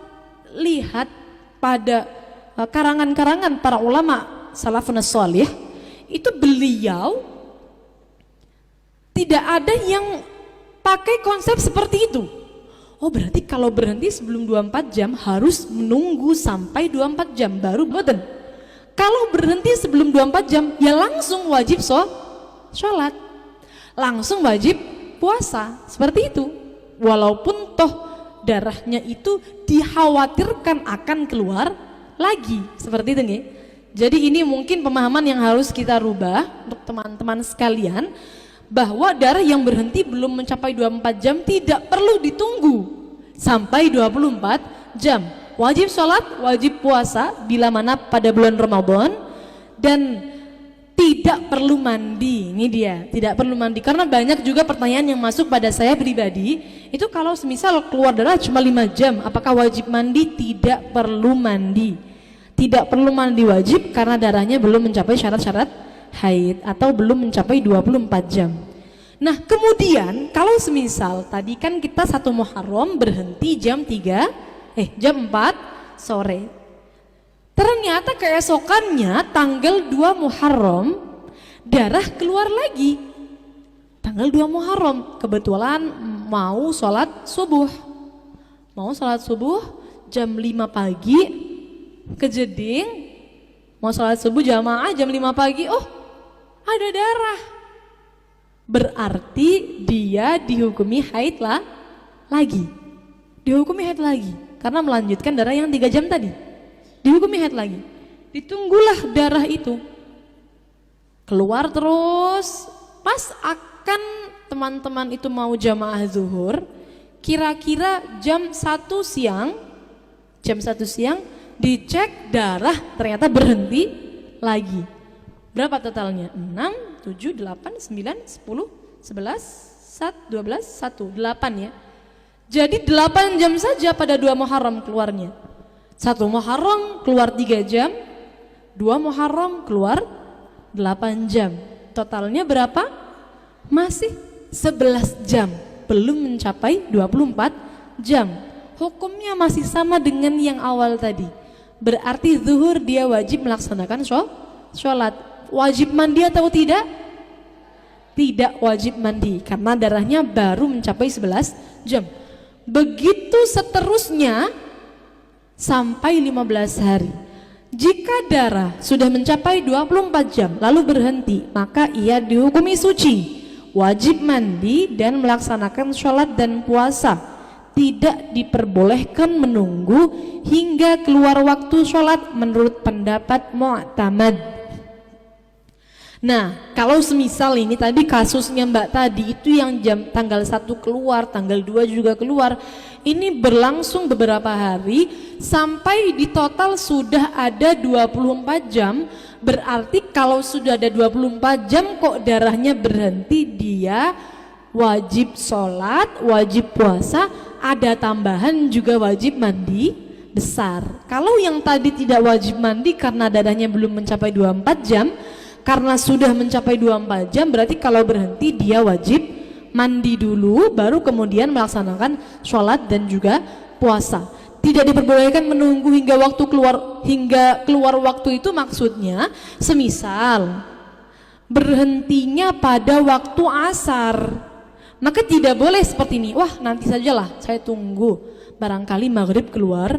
lihat pada karangan-karangan para ulama salafun shalih, itu beliau tidak ada yang pakai konsep seperti itu. Oh berarti kalau berhenti sebelum 24 jam harus menunggu sampai 24 jam baru boten. Kalau berhenti sebelum 24 jam ya langsung wajib sholat, langsung wajib puasa, seperti itu. Walaupun toh darahnya itu dikhawatirkan akan keluar lagi, seperti itu nih. Jadi ini mungkin pemahaman yang harus kita rubah untuk teman-teman sekalian, bahwa darah yang berhenti belum mencapai 24 jam tidak perlu ditunggu sampai 24 jam. Wajib sholat, wajib puasa bila mana pada bulan Ramadan, dan tidak perlu mandi. Ini dia, tidak perlu mandi. Karena banyak juga pertanyaan yang masuk pada saya pribadi, itu kalau semisal keluar darah cuma 5 jam, apakah wajib mandi? Tidak perlu mandi. Tidak perlu mandi wajib karena darahnya belum mencapai syarat-syarat haid atau belum mencapai 24 jam. Nah kemudian kalau semisal tadi kan kita 1 Muharram berhenti jam 4 sore. Ternyata keesokannya tanggal 2 Muharram darah keluar lagi. Tanggal 2 Muharram kebetulan mau sholat subuh. Jam 5 pagi ke Jeding, mau sholat subuh jamaah jam 5 pagi, oh ada darah. Berarti dia dihukumi haid lagi. Dihukumi haid lagi karena melanjutkan darah yang 3 jam tadi. Dihukumi haid lagi. Ditunggulah darah itu keluar terus. Pas akan teman-teman itu mau jamaah zuhur, kira-kira jam 1 siang dicek darah ternyata berhenti lagi. Berapa totalnya? 6, 7, 8, 9, 10, 11, 12, 1, 8 ya. Jadi 8 jam saja pada 2 Muharram keluarnya. 1 Muharram keluar 3 jam, 2 Muharram keluar 8 jam. Totalnya berapa? Masih 11 jam. belum mencapai 24 jam. Hukumnya masih sama dengan yang awal tadi. Berarti zuhur dia wajib melaksanakan sholat. Wajib mandi atau tidak? Tidak wajib mandi karena darahnya baru mencapai 11 jam. Begitu seterusnya sampai 15 hari. Jika darah sudah mencapai 24 jam lalu berhenti, maka ia dihukumi suci, wajib mandi dan melaksanakan sholat dan puasa. Tidak diperbolehkan menunggu hingga keluar waktu sholat menurut pendapat mu'tamad. Nah, kalau semisal ini tadi kasusnya Mbak tadi itu yang tanggal 1 keluar, tanggal 2 juga keluar, ini berlangsung beberapa hari sampai di total sudah ada 24 jam. Berarti kalau sudah ada 24 jam kok darahnya berhenti, dia wajib sholat, wajib puasa, ada tambahan juga wajib mandi besar. Kalau yang tadi tidak wajib mandi karena darahnya belum mencapai 24 jam, karena sudah mencapai 24 jam berarti kalau berhenti dia wajib mandi dulu baru kemudian melaksanakan sholat dan juga puasa. Tidak diperbolehkan menunggu hingga keluar waktu itu, maksudnya semisal berhentinya pada waktu asar, maka tidak boleh seperti ini, wah nanti sajalah saya tunggu barangkali maghrib keluar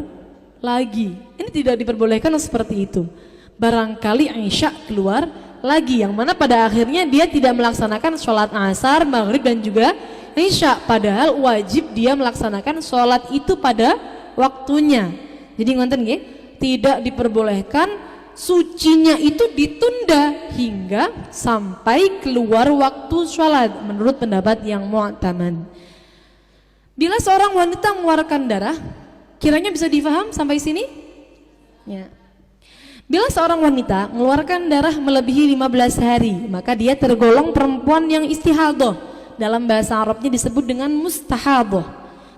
lagi. Ini tidak diperbolehkan seperti itu. Barangkali isya keluar lagi, yang mana pada akhirnya dia tidak melaksanakan sholat asar, maghrib dan juga isya, padahal wajib dia melaksanakan sholat itu pada waktunya. Jadi ngonten nggih, tidak diperbolehkan sucinya itu ditunda hingga sampai keluar waktu sholat menurut pendapat yang mu'tamad. Bila seorang wanita mengeluarkan darah, kiranya bisa difaham sampai sini? Ya. Bila seorang wanita mengeluarkan darah melebihi 15 hari, maka dia tergolong perempuan yang istihadah. Dalam bahasa Arabnya disebut dengan mustahadah.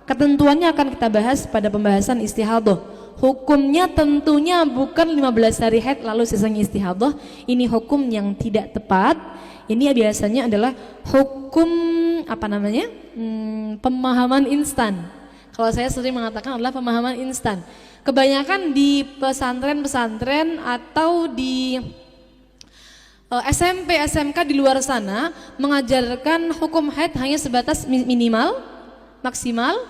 Ketentuannya akan kita bahas pada pembahasan istihadah. Hukumnya tentunya bukan 15 hari haid lalu sisanya istihadah. Ini hukum yang tidak tepat. Ini biasanya adalah hukum pemahaman instan. Kalau saya sering mengatakan adalah pemahaman instan. Kebanyakan di pesantren-pesantren atau di SMP, SMK di luar sana mengajarkan hukum haid hanya sebatas minimal, maksimal,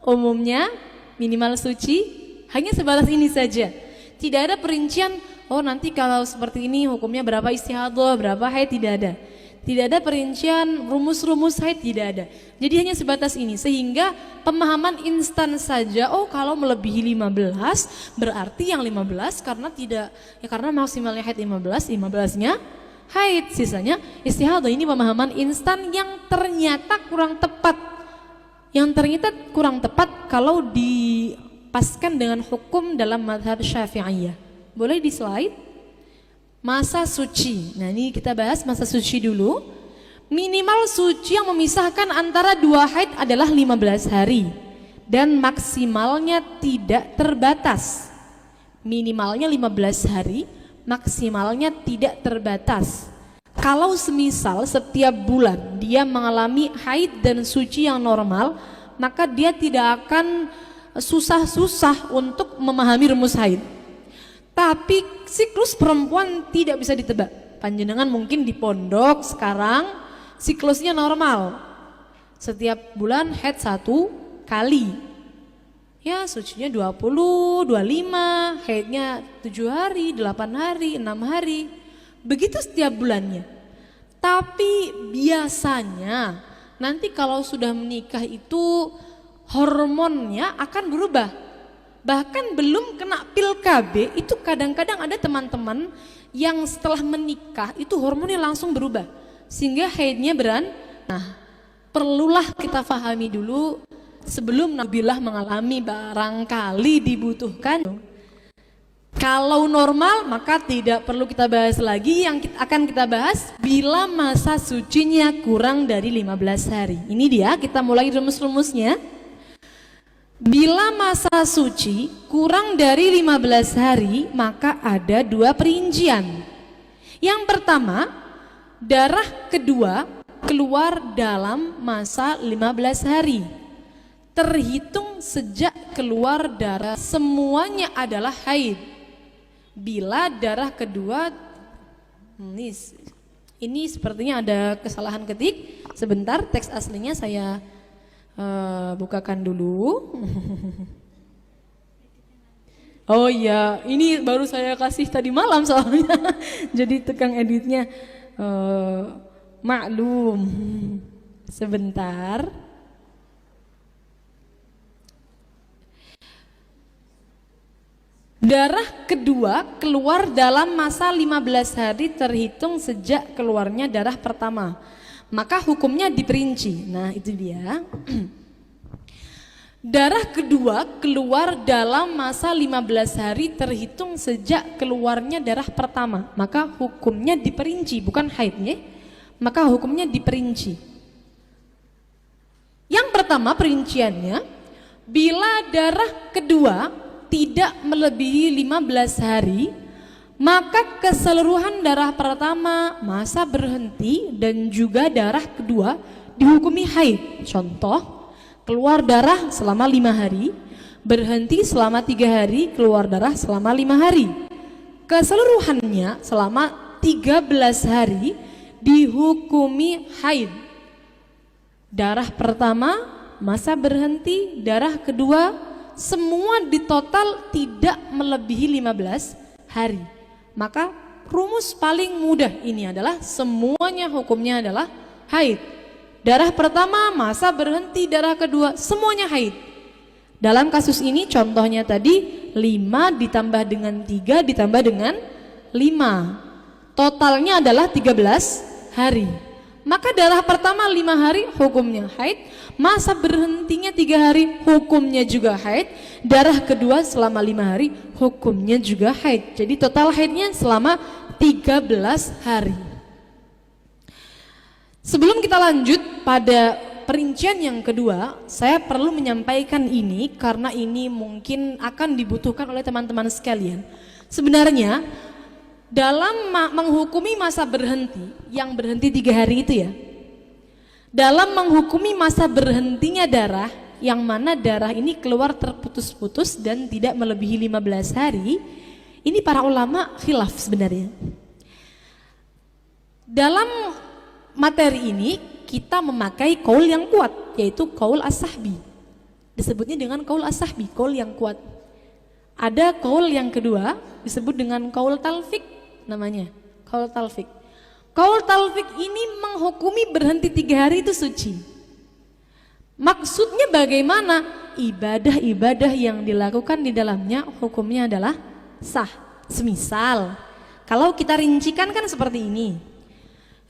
umumnya, minimal suci, hanya sebatas ini saja. Tidak ada perincian, oh nanti kalau seperti ini hukumnya berapa istihadah, berapa haid, tidak ada. Tidak ada perincian rumus-rumus haid, tidak ada. Jadi hanya sebatas ini, sehingga pemahaman instan saja, oh kalau melebihi 15 berarti yang 15 karena tidak, ya karena maksimalnya haid 15-nya haid, sisanya istihadah. Ini pemahaman instan yang ternyata kurang tepat. Yang ternyata kurang tepat kalau dipaskan dengan hukum dalam mazhab Syafi'iyah. Boleh di slide? Masa suci. Nah ini kita bahas masa suci dulu. Minimal suci yang memisahkan antara dua haid adalah 15 hari dan maksimalnya tidak terbatas. Minimalnya 15 hari, maksimalnya tidak terbatas. Kalau semisal setiap bulan dia mengalami haid dan suci yang normal, maka dia tidak akan susah-susah untuk memahami rumus haid. Tapi siklus perempuan tidak bisa ditebak. Panjenengan mungkin di pondok sekarang siklusnya normal. Setiap bulan haid 1 kali. Ya sucinya 20, 25, haidnya 7 hari, 8 hari, 6 hari. Begitu setiap bulannya. Tapi biasanya nanti kalau sudah menikah itu hormonnya akan berubah. Bahkan belum kena pil KB itu kadang-kadang ada teman-teman yang setelah menikah itu hormonnya langsung berubah sehingga haidnya Nah, perlulah kita pahami dulu sebelum nabilah mengalami, barangkali dibutuhkan. Kalau normal maka tidak perlu kita bahas lagi. Yang akan kita bahas bila masa sucinya kurang dari 15 hari. Ini dia, kita mulai rumus-rumusnya. Bila masa suci kurang dari 15 hari, maka ada dua perincian. Yang pertama, darah kedua keluar dalam masa 15 hari. Terhitung sejak keluar darah, semuanya adalah haid. Bila darah kedua, ini sepertinya ada kesalahan ketik. Sebentar, teks aslinya saya bukakan dulu. Oh iya, ini baru saya kasih tadi malam soalnya. Jadi tukang editnya maklum. Sebentar. Darah kedua keluar dalam masa 15 hari terhitung sejak keluarnya darah pertama. Maka hukumnya diperinci. Nah, itu dia. Darah kedua keluar dalam masa 15 hari terhitung sejak keluarnya darah pertama. Maka hukumnya diperinci, bukan haidnya. Maka hukumnya diperinci. Yang pertama perinciannya, bila darah kedua tidak melebihi 15 hari, maka keseluruhan darah pertama masa berhenti dan juga darah kedua dihukumi haid. Contoh, keluar darah selama 5 hari, berhenti selama 3 hari, keluar darah selama 5 hari. Keseluruhannya selama 13 hari dihukumi haid. Darah pertama masa berhenti, darah kedua semua di total tidak melebihi 15 hari. Maka rumus paling mudah ini adalah semuanya hukumnya adalah haid. Darah pertama masa berhenti, darah kedua semuanya haid. Dalam kasus ini contohnya tadi 5 ditambah dengan 3 ditambah dengan 5. Totalnya adalah 13 hari. Maka darah pertama 5 hari hukumnya haid, masa berhentinya 3 hari hukumnya juga haid, darah kedua selama 5 hari hukumnya juga haid. Jadi total haidnya selama 13 hari. Sebelum kita lanjut pada perincian yang kedua, saya perlu menyampaikan ini karena ini mungkin akan dibutuhkan oleh teman-teman sekalian. Sebenarnya dalam menghukumi masa berhenti, yang berhenti 3 hari itu ya, dalam menghukumi masa berhentinya darah, yang mana darah ini keluar terputus-putus dan tidak melebihi 15 hari, ini para ulama khilaf sebenarnya. Dalam materi ini kita memakai qaul yang kuat, yaitu qaul as-sahbi. Disebutnya dengan qaul as-sahbi, qaul yang kuat. Ada qaul yang kedua disebut dengan qaul talfik, namanya qaul talfik. Qaul talfik ini menghukumi berhenti 3 hari itu suci. Maksudnya bagaimana? Ibadah-ibadah yang dilakukan di dalamnya hukumnya adalah sah. Semisal kalau kita rincikan kan seperti ini,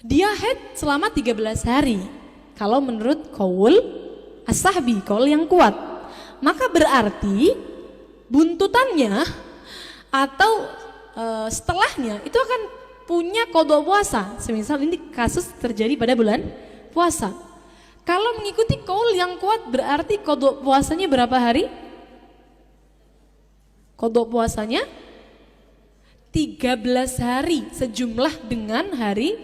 dia haid selama 13 hari. Kalau menurut qaul as-sahbi, qaul yang kuat, maka berarti buntutannya atau setelahnya itu akan punya qada puasa. Semisal ini kasus terjadi pada bulan puasa. Kalau mengikuti qaul yang kuat berarti qada puasanya berapa hari? Qada puasanya 13 hari sejumlah dengan hari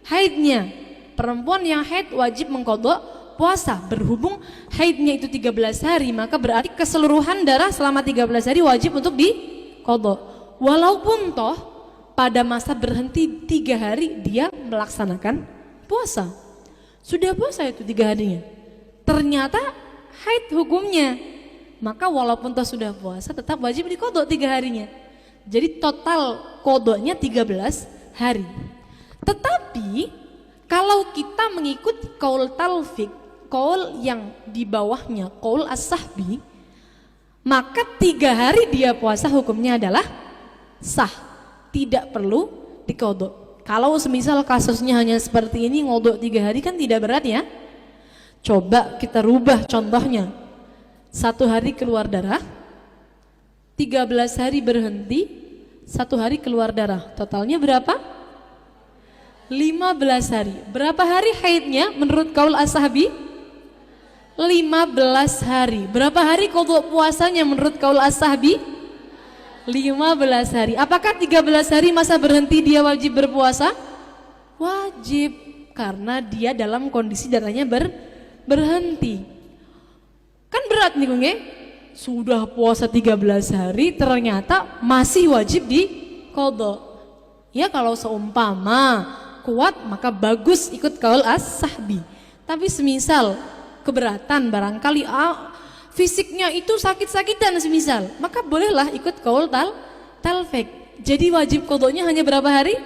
haidnya. Perempuan yang haid wajib mengqada puasa. Berhubung haidnya itu 13 hari, maka berarti keseluruhan darah selama 13 hari wajib untuk diqada. Walaupun toh pada masa berhenti 3 hari dia melaksanakan puasa. Sudah puasa itu 3 harinya, ternyata haid hukumnya, maka walaupun toh sudah puasa tetap wajib diqada 3 harinya. Jadi total qadanya 13 hari. Tetapi kalau kita mengikuti qaul talfik, qaul yang di bawahnya qaul as-sahbi, maka 3 hari dia puasa hukumnya adalah sah, tidak perlu diqada. Kalau semisal kasusnya hanya seperti ini, ngodok 3 hari kan tidak berat ya. Coba kita rubah contohnya, 1 hari keluar darah, 13 hari berhenti, 1 hari keluar darah, totalnya berapa? 15 hari. Berapa hari haidnya menurut qaul as-sahbi? 15 hari. Berapa hari qada puasanya menurut qaul as-sahbi? 15 hari. Apakah 13 hari masa berhenti dia wajib berpuasa? Wajib. Karena dia dalam kondisi darahnya berhenti. Kan berat nih Kung ya? Sudah puasa 13 hari ternyata masih wajib di qadha. Ya kalau seumpama kuat maka bagus ikut kaul as-sahbi. Tapi semisal keberatan barangkali fisiknya itu sakit-sakitan semisal, maka bolehlah ikut kaul talfik. Jadi wajib qadhanya hanya berapa hari?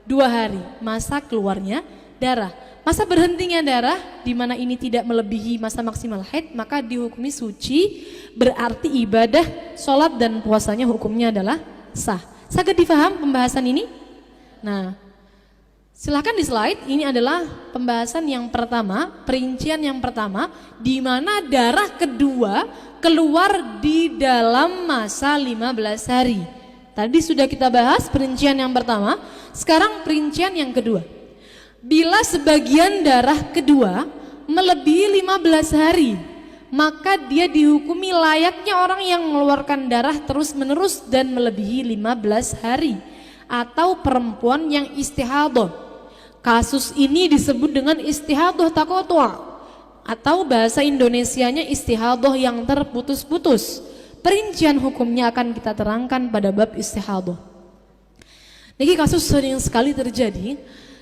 2 hari masa keluarnya darah. Masa berhentinya darah di mana ini tidak melebihi masa maksimal haid, maka dihukumi suci, berarti ibadah, sholat dan puasanya hukumnya adalah sah. Sangat difaham pembahasan ini? Nah, silakan di slide. Ini adalah pembahasan yang pertama, perincian yang pertama, di mana darah kedua keluar di dalam masa 15 hari. Tadi sudah kita bahas perincian yang pertama, sekarang perincian yang kedua. Bila sebagian darah kedua melebihi 15 hari, maka dia dihukumi layaknya orang yang mengeluarkan darah terus-menerus dan melebihi 15 hari, atau perempuan yang istihadah. Kasus ini disebut dengan istihadah taqatu', atau bahasa Indonesianya istihadah yang terputus-putus. Perincian hukumnya akan kita terangkan pada bab istihadah. Ini kasus sering sekali terjadi.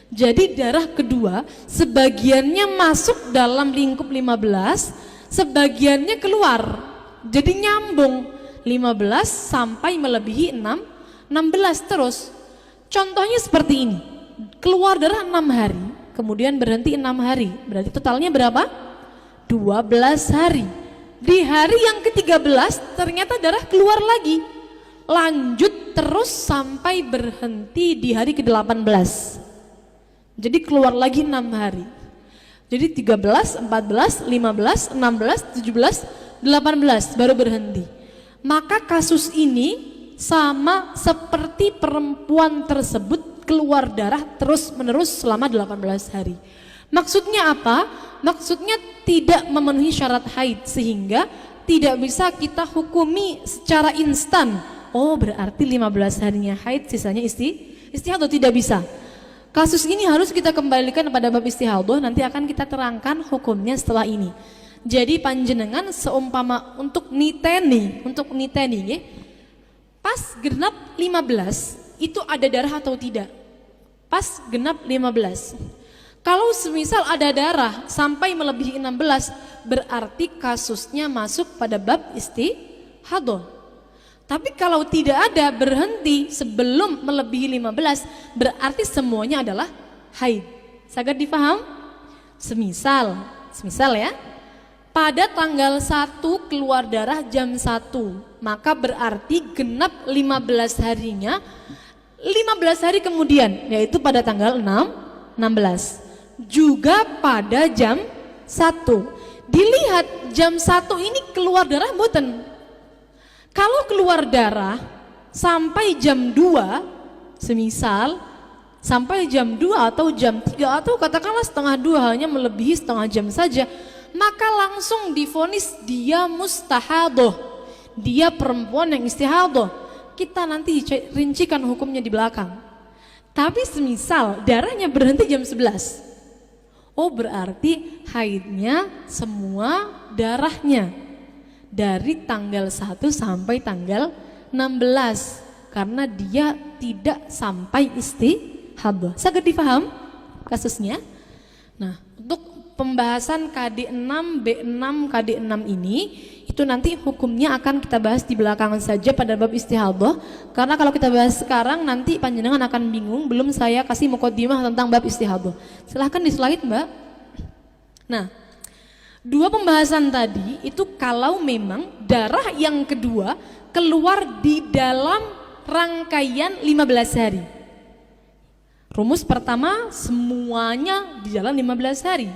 Jadi darah kedua sebagiannya masuk dalam lingkup 15, sebagiannya keluar. Jadi nyambung 15 sampai melebihi 16 terus. Contohnya seperti ini. Keluar darah 6 hari, kemudian berhenti 6 hari. Berarti totalnya berapa? 12 hari. Di hari yang ke-13 ternyata darah keluar lagi. Lanjut terus sampai berhenti di hari ke-18. Jadi keluar lagi 6 hari. Jadi 13, 14, 15, 16, 17, 18 baru berhenti. Maka kasus ini sama seperti perempuan tersebut keluar darah terus menerus selama 18 hari. Maksudnya apa? Maksudnya tidak memenuhi syarat haid, sehingga tidak bisa kita hukumi secara instan. Oh berarti 15 harinya haid, sisanya istihadah, tidak bisa. Kasus ini harus kita kembalikan pada bab istihadah, nanti akan kita terangkan hukumnya setelah ini. Jadi panjenengan seumpama untuk niteni ya, pas genap 15 itu ada darah atau tidak? Pas genap 15. Kalau semisal ada darah sampai melebihi 16, berarti kasusnya masuk pada bab istihadah. Tapi kalau tidak ada, berhenti sebelum melebihi 15, berarti semuanya adalah haid. Sangat difaham? Semisal ya, pada tanggal 1 keluar darah jam 1, maka berarti genap 15 harinya 15 hari kemudian, yaitu pada tanggal 16. Juga pada jam 1. Dilihat jam 1 ini keluar darah mboten. Kalau keluar darah sampai jam 2, semisal sampai jam 2 atau jam 3 atau katakanlah setengah 2, hanya melebihi setengah jam saja, maka langsung divonis dia mustahadah, dia perempuan yang istihadah. Kita nanti rincikan hukumnya di belakang. Tapi semisal darahnya berhenti jam 11, oh berarti haidnya semua darahnya dari tanggal 1 sampai tanggal 16, karena dia tidak sampai istihadah. Sangat difaham kasusnya? Nah, untuk pembahasan KD6, B6, KD6 ini itu nanti hukumnya akan kita bahas di belakangan saja pada bab istihadah, karena kalau kita bahas sekarang nanti panjenengan akan bingung, belum saya kasih muqaddimah tentang bab istihadah. Silahkan di slide Mbak. Nah, dua pembahasan tadi itu kalau memang darah yang kedua keluar di dalam rangkaian 15 hari. Rumus pertama semuanya di dalam 15 hari.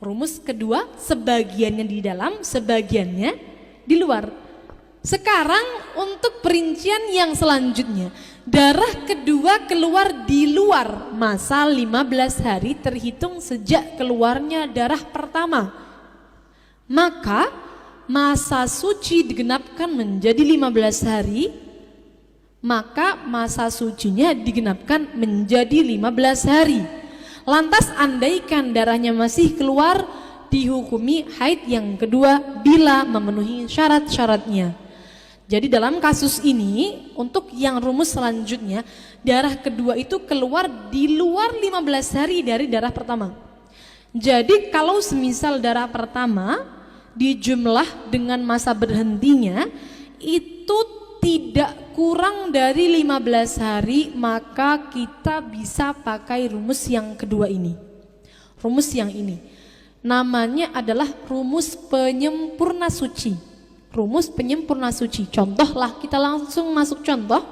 Rumus kedua sebagiannya di dalam, sebagiannya di luar. Sekarang untuk perincian yang selanjutnya, darah kedua keluar di luar masa 15 hari terhitung sejak keluarnya darah pertama. Maka masa suci digenapkan menjadi 15 hari, maka masa sucinya digenapkan menjadi 15 hari. Lantas andaikan darahnya masih keluar, dihukumi haid yang kedua bila memenuhi syarat-syaratnya. Jadi dalam kasus ini, untuk yang rumus selanjutnya, darah kedua itu keluar di luar 15 hari dari darah pertama. Jadi kalau semisal darah pertama dijumlah dengan masa berhentinya itu tidak kurang dari 15 hari, maka kita bisa pakai rumus yang kedua ini. Rumus yang ini namanya adalah rumus penyempurna suci. Rumus penyempurna suci. Contohlah, kita langsung masuk contoh.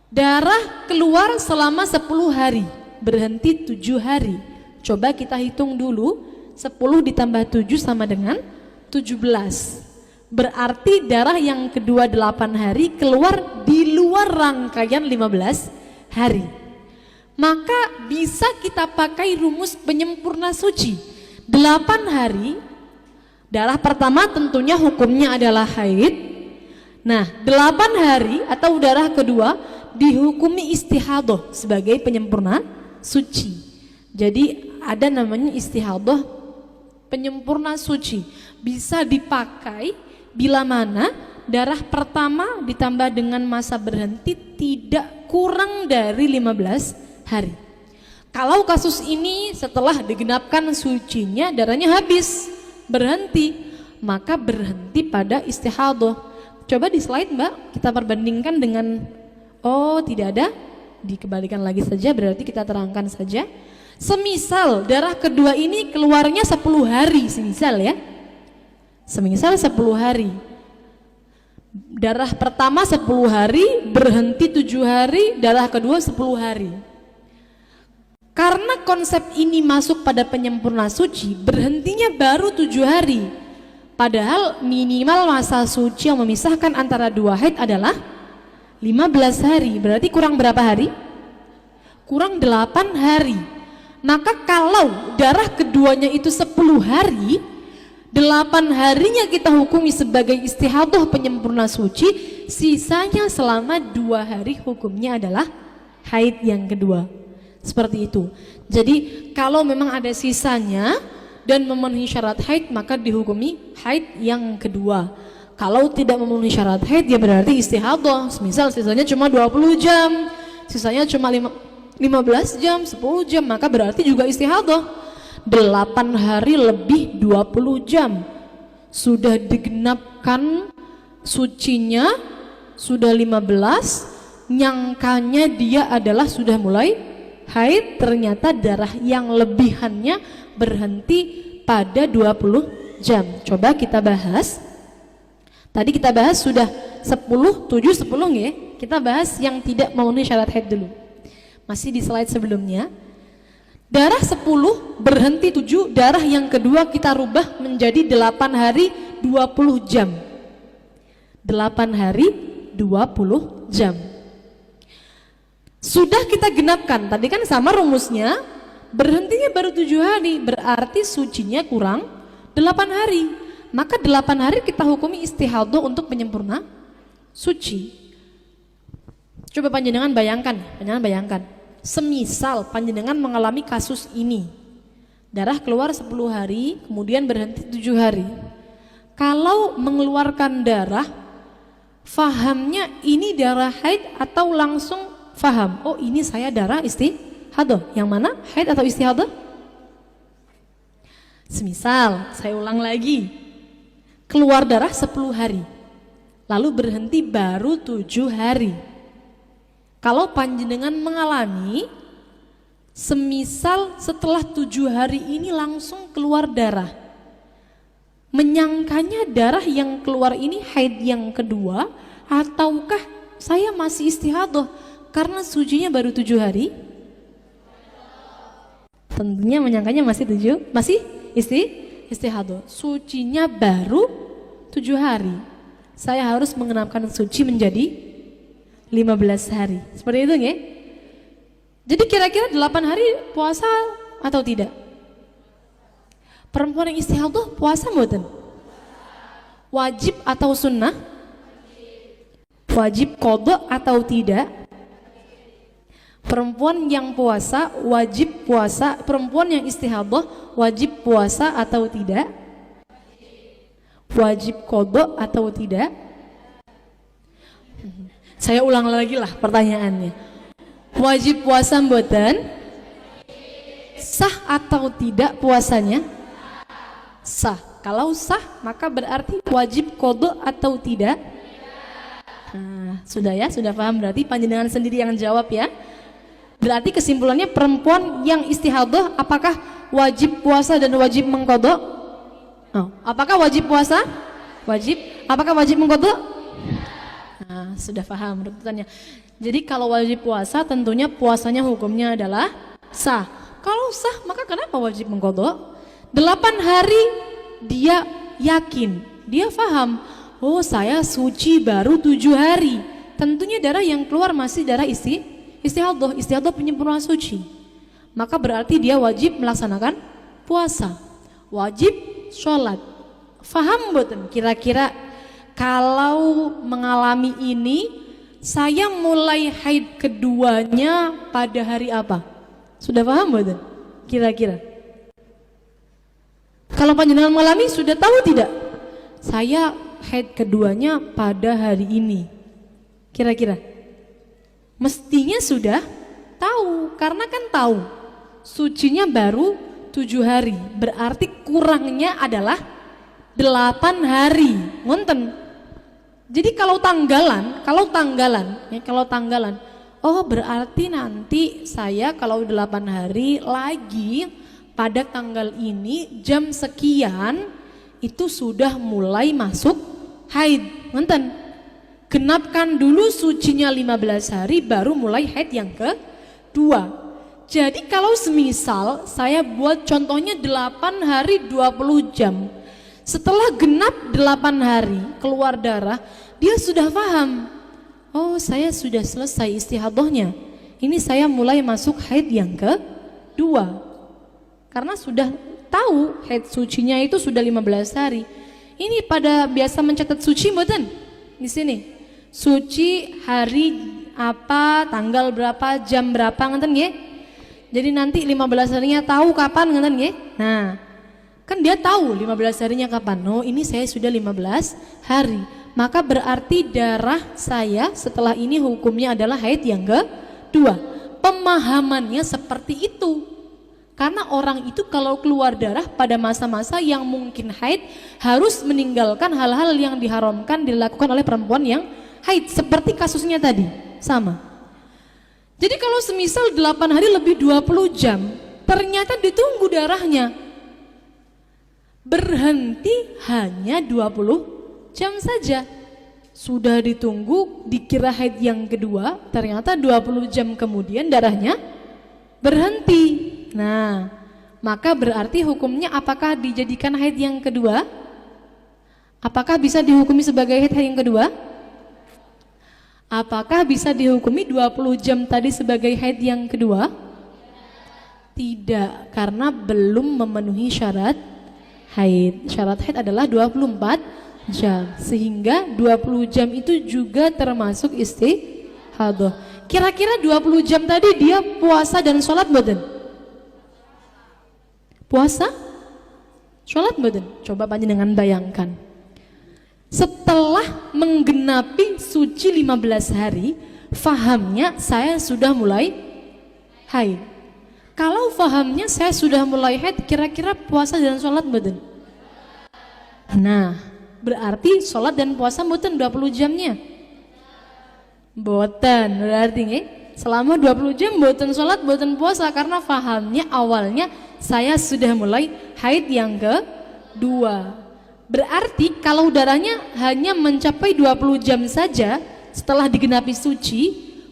Darah keluar selama 10 hari, berhenti 7 hari. Coba kita hitung dulu, 10 ditambah 7 sama dengan 17. Berarti darah yang kedua 8 hari keluar di luar rangkaian 15 hari. Maka bisa kita pakai rumus penyempurna suci. 8 hari, darah pertama tentunya hukumnya adalah haid. Nah, 8 hari atau darah kedua dihukumi istihadah sebagai penyempurna suci. Jadi ada namanya istihadah penyempurna suci. Bisa dipakai bila mana darah pertama ditambah dengan masa berhenti tidak kurang dari 15 hari. Kalau kasus ini setelah digenapkan sucinya darahnya habis, berhenti, maka berhenti pada istihadah. Coba di slide Mbak, kita perbandingkan dengan, oh tidak ada, dikembalikan lagi saja, berarti kita terangkan saja. Semisal darah kedua ini keluarnya 10 hari, semisal ya, semisal 10 hari, darah pertama 10 hari, berhenti 7 hari, darah kedua 10 hari. Karena konsep ini masuk pada penyempurna suci, berhentinya baru 7 hari. Padahal minimal masa suci yang memisahkan antara dua haid adalah 15 hari. Berarti kurang berapa hari? Kurang 8 hari. Maka kalau darah keduanya itu 10 hari, 8 harinya kita hukumi sebagai istihadah penyempurna suci, sisanya selama 2 hari hukumnya adalah haid yang kedua. Seperti itu. Jadi kalau memang ada sisanya dan memenuhi syarat haid, maka dihukumi haid yang kedua. Kalau tidak memenuhi syarat haid, ya berarti istihadah. Misal sisanya cuma 20 jam, sisanya cuma 15 jam, 10 jam, maka berarti juga istihadah. 8 hari lebih 20 jam. Sudah digenapkan sucinya, sudah 15, nyangkanya dia adalah sudah mulai haid, ternyata darah yang lebihannya berhenti pada 20 jam. Coba kita bahas. Tadi kita bahas sudah 10, 7, 10 ya. Kita bahas yang tidak memenuhi syarat haid dulu. Masih di slide sebelumnya. Darah 10 berhenti 7, darah yang kedua kita rubah menjadi 8 hari 20 jam. 8 hari 20 jam. Sudah kita genapkan, tadi kan sama rumusnya, berhentinya baru 7 hari, berarti sucinya kurang 8 hari. Maka 8 hari kita hukumi istihadah untuk penyempurna suci. Coba panjenengan bayangkan, semisal panjenengan mengalami kasus ini, darah keluar 10 hari, kemudian berhenti 7 hari. Kalau mengeluarkan darah, fahamnya ini darah haid atau langsung faham, oh ini saya darah istihadah. Yang mana? Haid atau istihadah? Semisal, saya ulang lagi, keluar darah 10 hari, lalu berhenti baru 7 hari. Kalau panjenengan mengalami, semisal setelah 7 hari ini langsung keluar darah, menyangkanya darah yang keluar ini haid yang kedua, ataukah saya masih istihadah? Karena sucinya baru 7 hari, tentunya menyangkanya masih istihadah. Sucinya baru 7 hari, saya harus mengenapkan suci menjadi 15 hari. Seperti itu ya. Jadi kira-kira 8 hari puasa atau tidak? Perempuan yang istihadah puasa mboten? Wajib atau sunnah? Wajib qadha atau tidak? Perempuan yang puasa wajib puasa, perempuan yang istihadah wajib puasa atau tidak? Wajib qada atau tidak? Saya ulang lagi lah pertanyaannya. Wajib puasa mboten? Sah atau tidak puasanya? Sah. Kalau sah maka berarti wajib qada atau tidak? Nah, sudah ya, sudah paham berarti panjenengan sendiri yang jawab ya. Berarti kesimpulannya perempuan yang istihadah apakah wajib puasa dan wajib mengqada? Oh, apakah wajib puasa? Wajib. Apakah wajib mengqada? Nah, sudah paham runtutannya. Jadi kalau wajib puasa tentunya puasanya hukumnya adalah sah. Kalau sah maka kenapa wajib mengqada? 8 hari dia yakin, dia paham, oh saya suci baru 7 hari. Tentunya darah yang keluar masih darah istihadah, istihadah penyempurnaan suci. Maka berarti dia wajib melaksanakan puasa, wajib sholat. Faham mboten? Kira-kira kalau mengalami ini, saya mulai haid keduanya pada hari apa? Sudah paham mboten? Kira-kira. Kalau panjenengan mengalami sudah tahu tidak? Saya haid keduanya pada hari ini. Kira-kira. Mestinya sudah tahu, karena kan tahu. Sucinya baru 7 hari, berarti kurangnya adalah 8 hari. Ngonten. Jadi kalau tanggalan, oh berarti nanti saya kalau 8 hari lagi pada tanggal ini jam sekian itu sudah mulai masuk haid. Ngonten. Genapkan dulu sucinya 15 hari baru mulai haid yang kedua. Jadi kalau semisal saya buat contohnya 8 hari 20 jam. Setelah genap 8 hari keluar darah, dia sudah paham. Oh, saya sudah selesai istihadahnya. Ini saya mulai masuk haid yang kedua. Karena sudah tahu haid sucinya itu sudah 15 hari. Ini pada biasa mencatat suci mboten? Di sini. Suci hari apa, tanggal berapa, jam berapa ngeten nggih? Jadi nanti 15 harinya tahu kapan ngeten nggih? Nah, kan dia tahu 15 harinya kapan. Oh, ini saya sudah 15 hari. Maka berarti darah saya setelah ini hukumnya adalah haid yang kedua. Pemahamannya seperti itu. Karena orang itu kalau keluar darah pada masa-masa yang mungkin haid harus meninggalkan hal-hal yang diharamkan dilakukan oleh perempuan yang haid. Seperti kasusnya tadi, sama. Jadi kalau semisal 8 hari lebih 20 jam, ternyata ditunggu darahnya. Berhenti hanya 20 jam saja. Sudah ditunggu, dikira haid yang kedua, ternyata 20 jam kemudian darahnya berhenti. Nah, maka berarti hukumnya apakah dijadikan haid yang kedua? Apakah bisa dihukumi sebagai haid yang kedua? Apakah bisa dihukumi 20 jam tadi sebagai haid yang kedua? Tidak, karena belum memenuhi syarat haid. Syarat haid adalah 24 jam. Sehingga 20 jam itu juga termasuk istihadah. Kira-kira 20 jam tadi dia puasa dan sholat mboten? Puasa? Sholat mboten? Coba panjenengan bayangkan. Setelah menggenapi suci 15 hari, fahamnya saya sudah mulai haid. Kalau fahamnya saya sudah mulai haid, kira-kira puasa dan sholat mboten? Nah, berarti sholat dan puasa mboten 20 jamnya? Mboten, berarti nggih. Selama 20 jam mboten sholat, mboten puasa, karena fahamnya awalnya saya sudah mulai haid yang kedua. Berarti kalau darahnya hanya mencapai 20 jam saja setelah digenapi suci,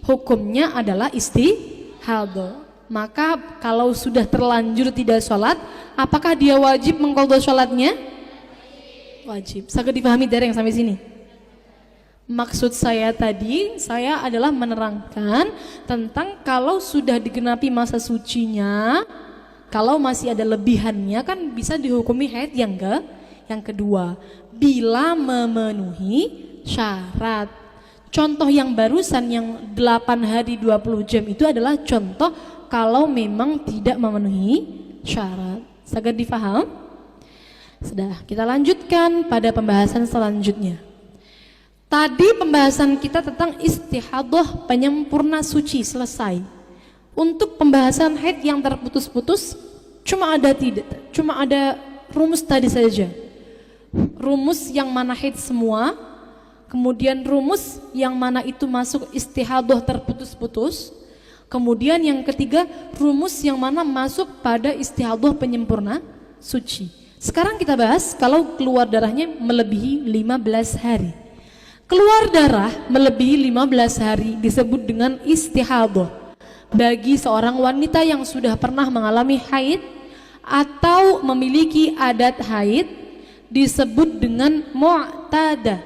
hukumnya adalah istihadah. Maka kalau sudah terlanjur tidak sholat, apakah dia wajib mengqadha sholatnya? Wajib. Saged dipahami dari yang sampai sini? Maksud saya tadi, saya adalah menerangkan tentang kalau sudah digenapi masa sucinya, kalau masih ada lebihannya kan bisa dihukumi haid yang kedua bila memenuhi syarat. Contoh yang barusan yang 8 hari 20 jam itu adalah contoh kalau memang tidak memenuhi syarat. Sangat difaham? Sudah, kita lanjutkan pada pembahasan selanjutnya. Tadi pembahasan kita tentang istihadah penyempurna suci selesai. Untuk pembahasan haid yang terputus-putus cuma ada rumus tadi saja. Rumus yang mana haid semua, kemudian rumus yang mana itu masuk istihadah terputus-putus, kemudian yang ketiga rumus yang mana masuk pada istihadah penyempurna suci. Sekarang kita bahas kalau keluar darahnya melebihi 15 hari. Keluar darah melebihi 15 hari disebut dengan istihadah. Bagi seorang wanita yang sudah pernah mengalami haid atau memiliki adat haid disebut dengan mu'tadah.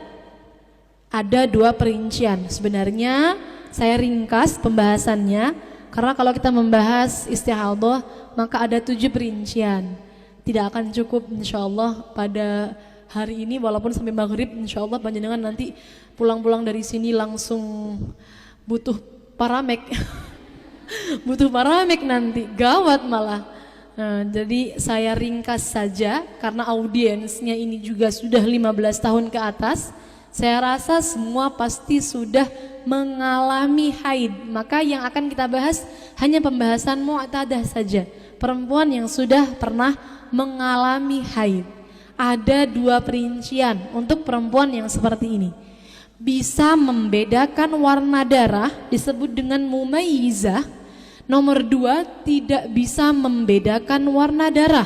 Ada 2 perincian. Sebenarnya saya ringkas pembahasannya karena kalau kita membahas istihadah maka ada 7 perincian. Tidak akan cukup insyaallah pada hari ini walaupun sampai maghrib insyaallah panjenengan nanti pulang-pulang dari sini langsung butuh paramek. Butuh paramek nanti, gawat malah. Nah, jadi saya ringkas saja karena audiensnya ini juga sudah 15 tahun ke atas. Saya rasa semua pasti sudah mengalami haid. Maka yang akan kita bahas hanya pembahasan mu'tadah saja. Perempuan yang sudah pernah mengalami haid. Ada 2 perincian untuk perempuan yang seperti ini. Bisa membedakan warna darah disebut dengan mumayyizah. Nomor 2, tidak bisa membedakan warna darah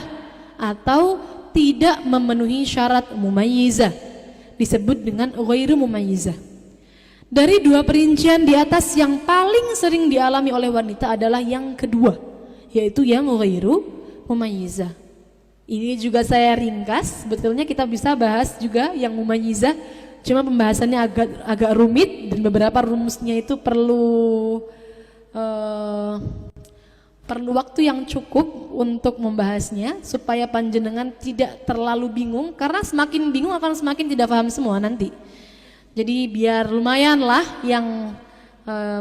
atau tidak memenuhi syarat mumayyizah disebut dengan ghairu mumayyizah. Dari 2 perincian di atas yang paling sering dialami oleh wanita adalah yang kedua, yaitu yang ghairu mumayyizah. Ini juga saya ringkas, sebetulnya kita bisa bahas juga yang mumayyizah, cuma pembahasannya agak rumit dan beberapa rumusnya itu perlu waktu yang cukup untuk membahasnya supaya panjenengan tidak terlalu bingung, karena semakin bingung akan semakin tidak paham semua nanti. Jadi biar lumayan lah yang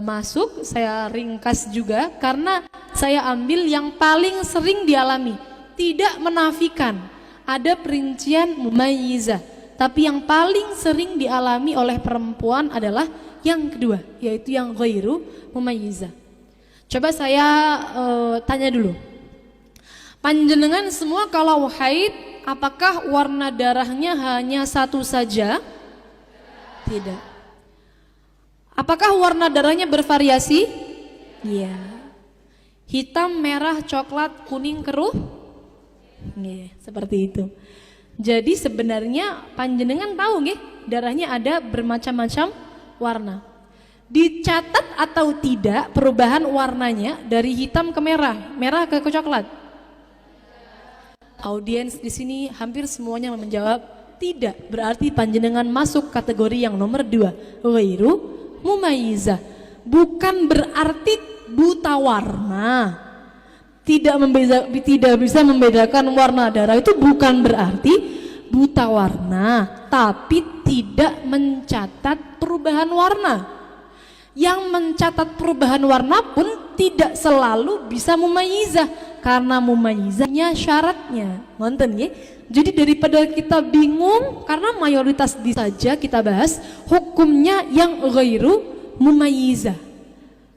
masuk, saya ringkas juga karena saya ambil yang paling sering dialami. Tidak menafikan ada perincian mumayyizah, tapi yang paling sering dialami oleh perempuan adalah yang kedua, yaitu yang ghairu mumayyizah. Coba saya tanya dulu, panjenengan semua kalau haid apakah warna darahnya hanya satu saja? Tidak. Apakah warna darahnya bervariasi? Iya. Hitam, merah, coklat, kuning, keruh? Iya, seperti itu. Jadi sebenarnya panjenengan tahu nggih, darahnya ada bermacam-macam warna. Dicatat atau tidak perubahan warnanya dari hitam ke merah, merah ke coklat? Audiens di sini hampir semuanya menjawab tidak. Berarti panjenengan masuk kategori yang nomor 2, ghairu mumayyizah. Bukan berarti buta warna. Tidak bisa membedakan warna darah itu bukan berarti buta warna, tapi tidak mencatat perubahan warna. Yang mencatat perubahan warna pun tidak selalu bisa mumayyizah, karena mumayyizahnya syaratnya. Nonton ya. Jadi daripada kita bingung, karena mayoritas saja kita bahas hukumnya yang ghairu mumayyizah,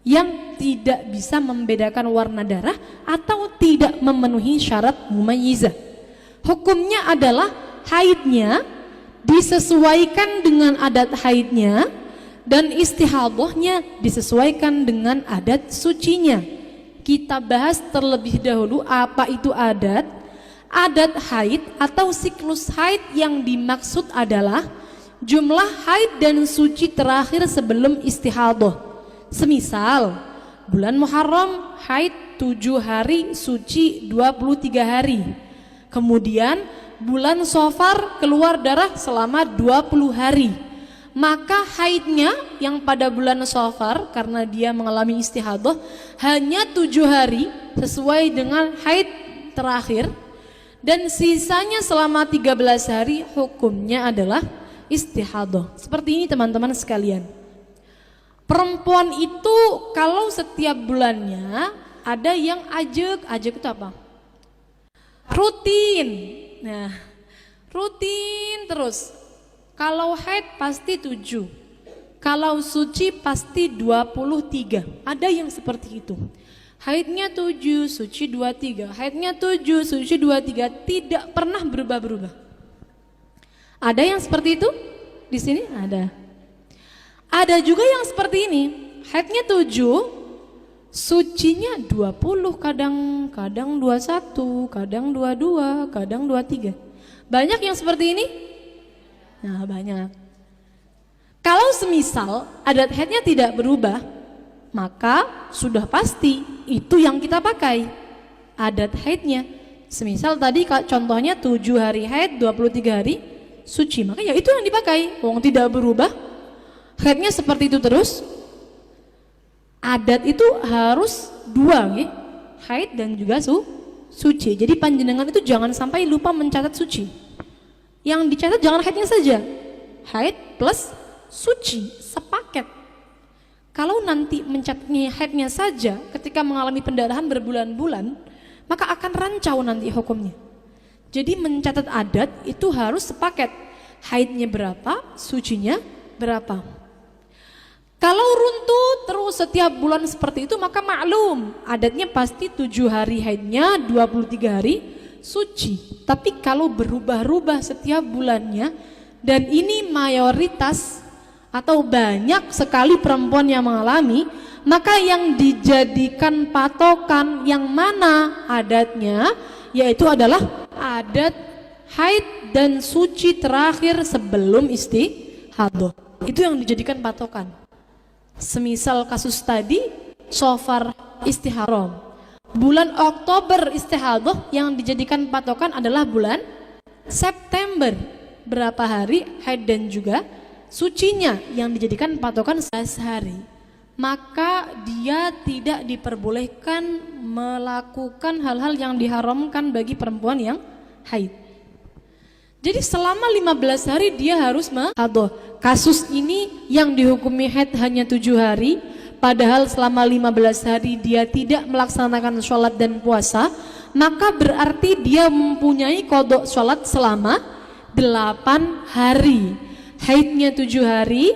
yang tidak bisa membedakan warna darah atau tidak memenuhi syarat mumayyizah. Hukumnya adalah haidnya disesuaikan dengan adat haidnya dan istihadahnya disesuaikan dengan adat sucinya. Kita bahas terlebih dahulu apa itu adat. Adat haid atau siklus haid yang dimaksud adalah jumlah haid dan suci terakhir sebelum istihadah. Semisal bulan Muharram haid 7 hari, suci 23 hari. Kemudian bulan Safar keluar darah selama 20 hari. Maka haidnya yang pada bulan Safar karena dia mengalami istihadah hanya 7 hari sesuai dengan haid terakhir, dan sisanya selama 13 hari hukumnya adalah istihadah. Seperti ini teman-teman sekalian. Perempuan itu kalau setiap bulannya ada yang ajek itu apa? Rutin. Nah, rutin terus. Kalau haid pasti 7. Kalau suci pasti 23. Ada yang seperti itu. Haidnya 7, suci 23. Haidnya 7, suci 23. Tidak pernah berubah-berubah. Ada yang seperti itu? Di sini ada. Ada juga yang seperti ini. Haidnya 7, sucinya 20, kadang 21, kadang 22, kadang 23. Banyak yang seperti ini? Nah, banyak. Kalau semisal adat haidnya tidak berubah, maka sudah pasti itu yang kita pakai adat haidnya. Semisal tadi contohnya 7 hari haid, 23 hari suci, maka ya itu yang dipakai. Wong tidak berubah, haidnya seperti itu terus. Adat itu harus 2 ya, haid dan juga suci. Jadi panjenengan itu jangan sampai lupa mencatat suci. Yang dicatat jangan haidnya saja, haid plus suci sepaket. Kalau nanti mencatatnya haidnya saja ketika mengalami pendarahan berbulan-bulan, maka akan rancau nanti hukumnya. Jadi mencatat adat itu harus sepaket, haidnya berapa, sucinya berapa. Kalau runtuh terus setiap bulan seperti itu, maka maklum adatnya pasti 7 hari haidnya, 23 hari suci. Tapi kalau berubah-ubah setiap bulannya, dan ini mayoritas atau banyak sekali perempuan yang mengalami, maka yang dijadikan patokan yang mana adatnya, yaitu adalah adat haid dan suci terakhir sebelum istihadah. Itu yang dijadikan patokan. Semisal kasus tadi, Safar istiharam, bulan Oktober istihadah, yang dijadikan patokan adalah bulan September. Berapa hari haid dan juga sucinya yang dijadikan patokan 11 hari. Maka dia tidak diperbolehkan melakukan hal-hal yang diharamkan bagi perempuan yang haid. Jadi selama 15 hari dia harus istihadah. Kasus ini yang dihukumi haid hanya 7 hari, padahal selama 15 hari dia tidak melaksanakan sholat dan puasa, maka berarti dia mempunyai qadha sholat selama 8 hari. Haidnya 7 hari,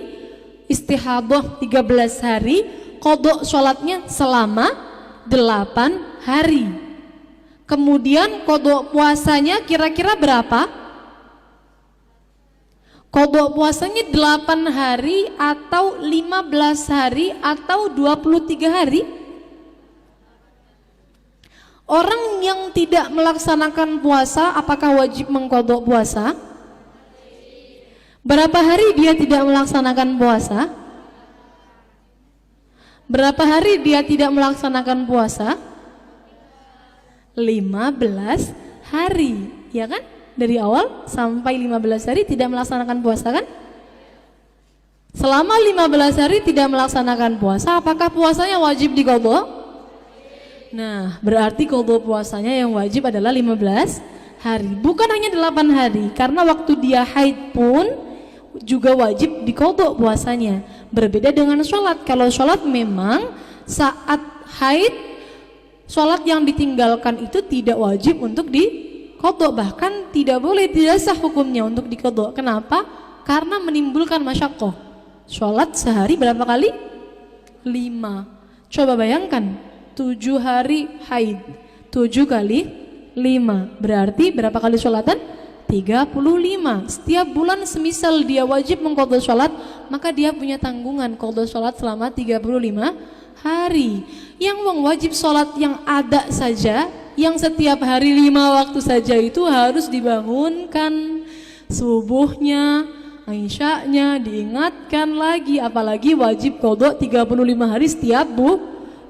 istihadah 13 hari, qadha sholatnya selama 8 hari. Kemudian qadha puasanya kira-kira berapa? Qadha puasanya 8 hari atau 15 hari atau 23 hari? Orang yang tidak melaksanakan puasa apakah wajib mengqadha puasa? Berapa hari dia tidak melaksanakan puasa? Berapa hari dia tidak melaksanakan puasa? 15 hari, ya kan? Dari awal sampai 15 hari tidak melaksanakan puasa kan? Selama 15 hari tidak melaksanakan puasa, apakah puasanya wajib diqadha? Nah, berarti qadha puasanya yang wajib adalah 15 hari, bukan hanya 8 hari, karena waktu dia haid pun juga wajib diqadha puasanya. Berbeda dengan sholat. Kalau sholat memang saat haid, sholat yang ditinggalkan itu tidak wajib untuk diqadha, bahkan tidak boleh, tidak sah hukumnya untuk diqadha. Kenapa? Karena menimbulkan masyaqqah. Sholat sehari berapa kali? 5. Coba bayangkan 7 hari haid, 7 kali 5 berarti berapa kali sholatan? 35. Setiap bulan semisal dia wajib mengqadha sholat, maka dia punya tanggungan qadha sholat selama 35 hari. Yang wajib sholat yang ada saja, yang setiap hari 5 waktu saja itu harus dibangunkan subuhnya, Aisyahnya diingatkan lagi, apalagi wajib qadha 35 hari setiap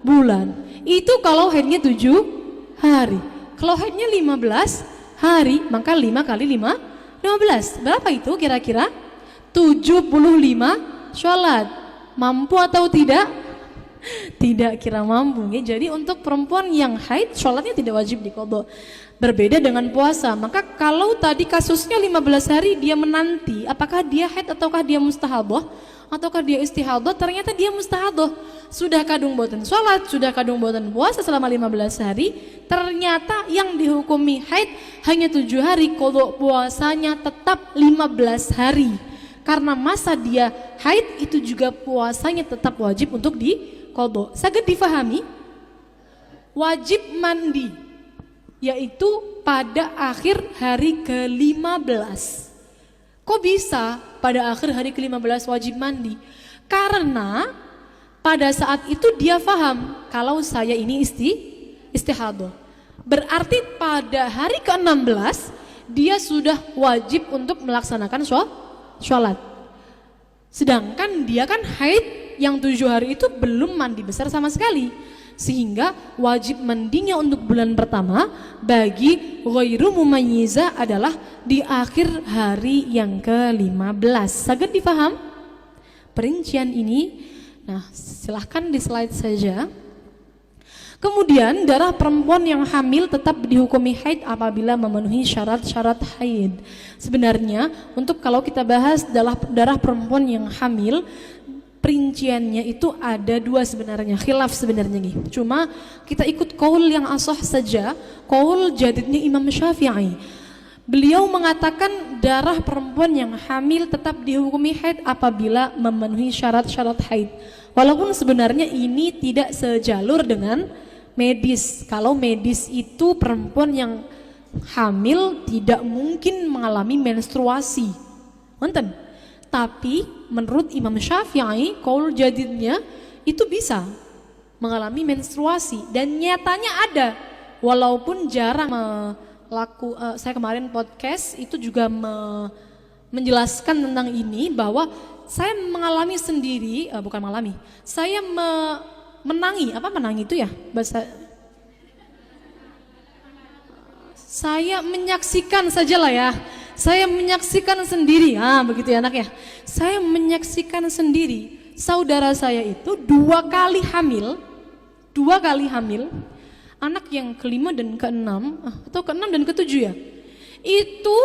bulan. Itu kalau haidnya 7 hari. Kalau haidnya 15 hari, maka 5 kali 5, 15. Berapa itu kira-kira? 75 sholat. Mampu atau tidak? Tidak kira mampu ya. Jadi untuk perempuan yang haid, sholatnya tidak wajib diqadha. Berbeda dengan puasa. Maka kalau tadi kasusnya 15 hari dia menanti, apakah dia haid ataukah dia mustahabah? ataukah dia istihadah, ternyata dia mustahadah. Sudah kadung boten sholat, sudah kadung boten puasa selama 15 hari, ternyata yang dihukumi haid hanya 7 hari, qadha puasanya tetap 15 hari. Karena masa dia haid itu juga puasanya tetap wajib untuk diqadha. Saged difahami? Wajib mandi, yaitu pada akhir hari ke-15. Kok bisa pada akhir hari ke-15 wajib mandi? Karena pada saat itu dia faham kalau saya ini istihadah. Berarti pada hari ke-16 dia sudah wajib untuk melaksanakan sholat. Sedangkan dia kan haid yang 7 hari itu belum mandi besar sama sekali. Sehingga wajib mandinya untuk bulan pertama bagi ghairu mumayyiza adalah di akhir hari yang ke-15. Saged difaham perincian ini? Nah, silahkan di slide saja. Kemudian darah perempuan yang hamil tetap dihukumi haid apabila memenuhi syarat-syarat haid. Sebenarnya untuk kalau kita bahas darah perempuan yang hamil, perinciannya itu ada 2 sebenarnya, khilaf sebenarnya nih. Cuma kita ikut qaul yang ashah saja, qaul jadidnya Imam Syafi'i. Beliau mengatakan darah perempuan yang hamil tetap dihukumi haid apabila memenuhi syarat-syarat haid. Walaupun sebenarnya ini tidak sejalur dengan medis. Kalau medis itu perempuan yang hamil tidak mungkin mengalami menstruasi. Wonten. Tapi menurut Imam Syafi'i, qaul jadidnya itu bisa mengalami menstruasi dan nyatanya ada. Walaupun jarang saya kemarin podcast itu juga menjelaskan tentang ini bahwa saya mengalami sendiri, bukan mengalami, saya menangi itu ya bahasa. Saya menyaksikan sajalah ya. Saya menyaksikan sendiri, begitu ya anak ya. Saya menyaksikan sendiri saudara saya itu 2 kali hamil, anak yang ke-5 dan ke-6 atau ke-6 dan ke-7 ya. Itu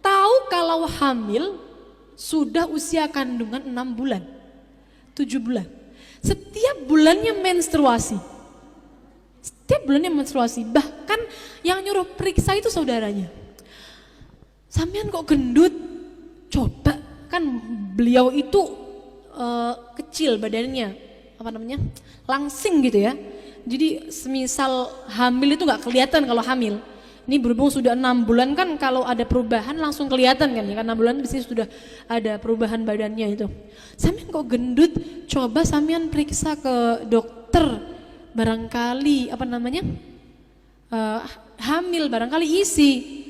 tahu kalau hamil sudah usia kandungan 6 bulan, 7 bulan. Setiap bulannya menstruasi. Bahkan yang nyuruh periksa itu saudaranya. Sampean kok gendut? Coba, kan beliau itu kecil badannya, langsing gitu ya. Jadi semisal hamil itu nggak kelihatan kalau hamil. Ini berhubung sudah 6 bulan kan kalau ada perubahan langsung kelihatan kan ya, karena 6 bulan biasanya sudah ada perubahan badannya itu. Sampean kok gendut? Coba sampean periksa ke dokter. Barangkali hamil, barangkali isi.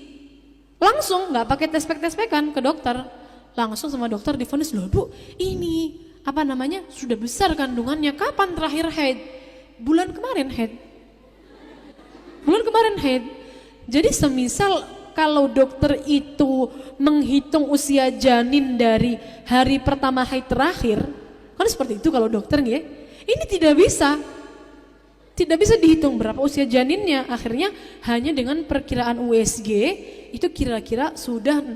Langsung nggak pakai tes-spekan ke dokter, langsung sama dokter divonis, loh Bu, ini sudah besar kandungannya. Kapan terakhir haid? Bulan kemarin haid. Jadi semisal kalau dokter itu menghitung usia janin dari hari pertama haid terakhir, kan seperti itu kalau dokter nggih. Ini tidak bisa dihitung berapa usia janinnya. Akhirnya hanya dengan perkiraan USG itu kira-kira sudah 6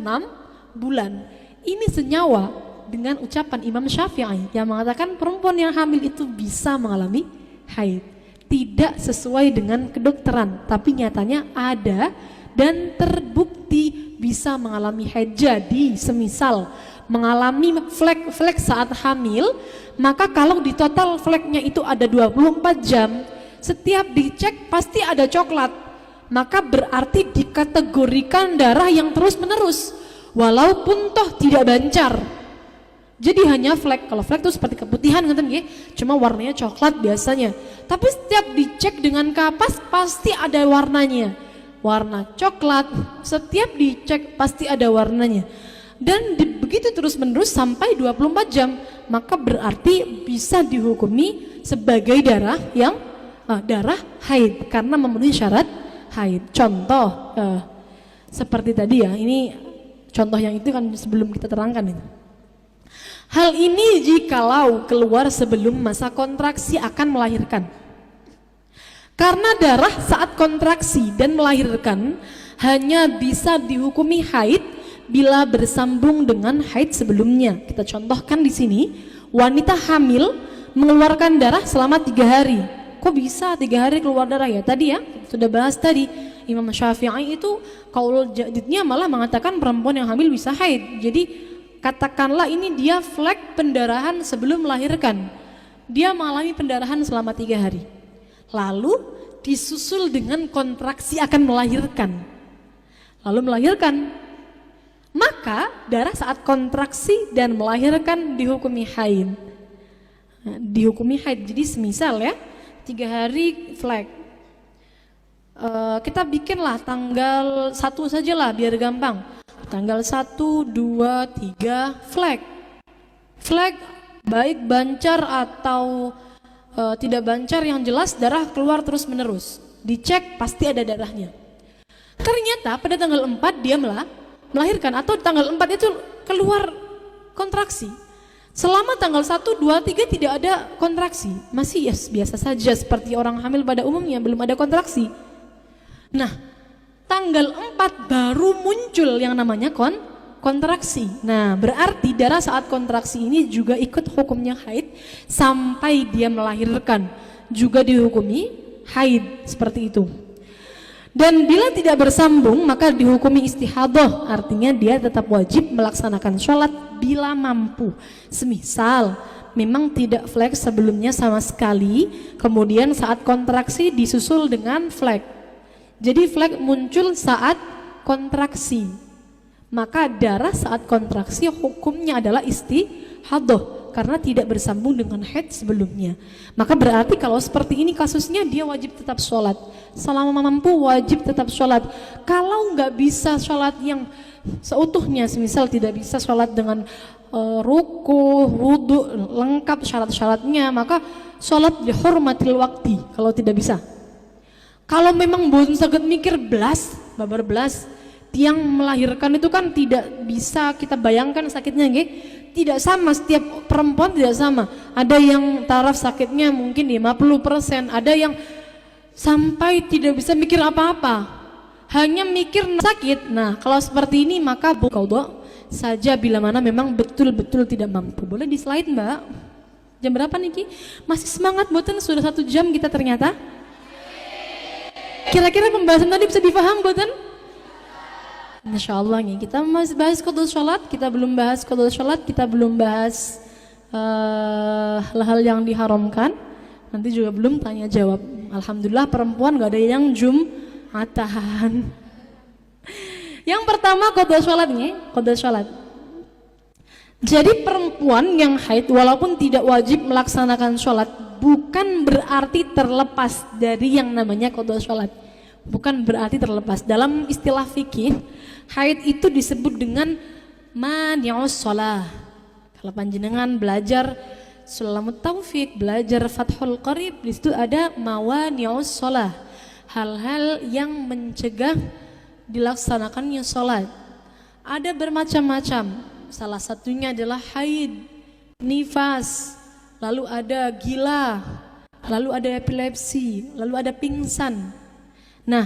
bulan. Ini senyawa dengan ucapan Imam Syafi'i yang mengatakan perempuan yang hamil itu bisa mengalami haid. Tidak sesuai dengan kedokteran, tapi nyatanya ada dan terbukti bisa mengalami haid. Jadi semisal mengalami flek saat hamil, maka kalau di total fleknya itu ada 24 jam, setiap dicek pasti ada coklat, maka berarti dikategorikan darah yang terus menerus walaupun toh tidak bancar. Jadi hanya flek, kalau flek itu seperti keputihan ngeten nggih, cuma warnanya coklat biasanya. Tapi setiap dicek dengan kapas pasti ada warnanya, warna coklat. Setiap dicek pasti ada warnanya. Dan begitu terus menerus sampai 24 jam, maka berarti bisa dihukumi sebagai darah yang darah haid karena memenuhi syarat haid. Contoh seperti tadi ya, ini contoh yang itu kan sebelum kita terangkan ini. Hal ini jikalau keluar sebelum masa kontraksi akan melahirkan. Karena darah saat kontraksi dan melahirkan hanya bisa dihukumi haid bila bersambung dengan haid sebelumnya. Kita contohkan di sini, wanita hamil mengeluarkan darah selama 3 hari. Kok bisa 3 hari keluar darah ya? Tadi ya, sudah bahas tadi. Imam Syafi'i itu qaul jadidnya malah mengatakan perempuan yang hamil bisa haid. Jadi katakanlah ini dia flek pendarahan sebelum melahirkan. Dia mengalami pendarahan selama 3 hari. Lalu disusul dengan kontraksi akan melahirkan. Lalu melahirkan. Maka darah saat kontraksi dan melahirkan dihukumi haid. Dihukumi haid. Jadi semisal ya 3 hari flek. Kita bikinlah tanggal 1 saja lah biar gampang. Tanggal 1, 2, 3 flek. Flek baik bancar atau tidak bancar, yang jelas darah keluar terus menerus. Dicek pasti ada darahnya. Ternyata pada tanggal 4 dia melahirkan, atau tanggal 4 itu keluar kontraksi. Selama tanggal 1, 2, 3 tidak ada kontraksi. Masih ya biasa saja seperti orang hamil pada umumnya, belum ada kontraksi. Nah, tanggal 4 baru muncul yang namanya kontraksi. Nah, berarti darah saat kontraksi ini juga ikut hukumnya haid sampai dia melahirkan, juga dihukumi haid seperti itu. Dan bila tidak bersambung maka dihukumi istihadah, artinya dia tetap wajib melaksanakan sholat bila mampu. Semisal memang tidak flek sebelumnya sama sekali, kemudian saat kontraksi disusul dengan flek. Jadi flek muncul saat kontraksi, maka darah saat kontraksi hukumnya adalah istihadah karena tidak bersambung dengan haid sebelumnya. Maka berarti kalau seperti ini kasusnya dia wajib tetap sholat. Selama mampu wajib tetap sholat. Kalau nggak bisa sholat yang seutuhnya, semisal tidak bisa sholat dengan ruku, wudu lengkap syarat-syaratnya, maka sholat dihormatil wakti kalau tidak bisa. Kalau memang belum sakit mikir babar belas, tiang melahirkan itu kan tidak bisa kita bayangkan sakitnya, nggih. Tidak sama, setiap perempuan tidak sama. Ada yang taraf sakitnya mungkin 50%, ada yang sampai tidak bisa mikir apa-apa, hanya mikir sakit. Nah, kalau seperti ini maka qadha saja bila mana memang betul-betul tidak mampu. Boleh di slide, Mbak? Jam berapa niki? Masih semangat boten? Sudah 1 jam kita ternyata. Kira-kira pembahasan tadi bisa difaham boten? Masya Allah nih, kita masih bahas qadha sholat, kita belum bahas qadha sholat, kita belum bahas hal-hal yang diharamkan, nanti juga belum tanya jawab. Alhamdulillah perempuan gak ada yang jum'atan. Yang pertama qadha sholat nih, qadha sholat. Jadi perempuan yang haid walaupun tidak wajib melaksanakan sholat, bukan berarti terlepas dari yang namanya qadha sholat. Bukan berarti terlepas. Dalam istilah fikih, haid itu disebut dengan mani'us shalah. Kalau panjenengan belajar Sulamut Taufik, belajar Fathul Qarib, di situ ada mawani'us shalah, hal-hal yang mencegah dilaksanakannya sholat. Ada bermacam-macam. Salah satunya adalah haid, nifas, lalu ada gila, lalu ada epilepsi, lalu ada pingsan. Nah,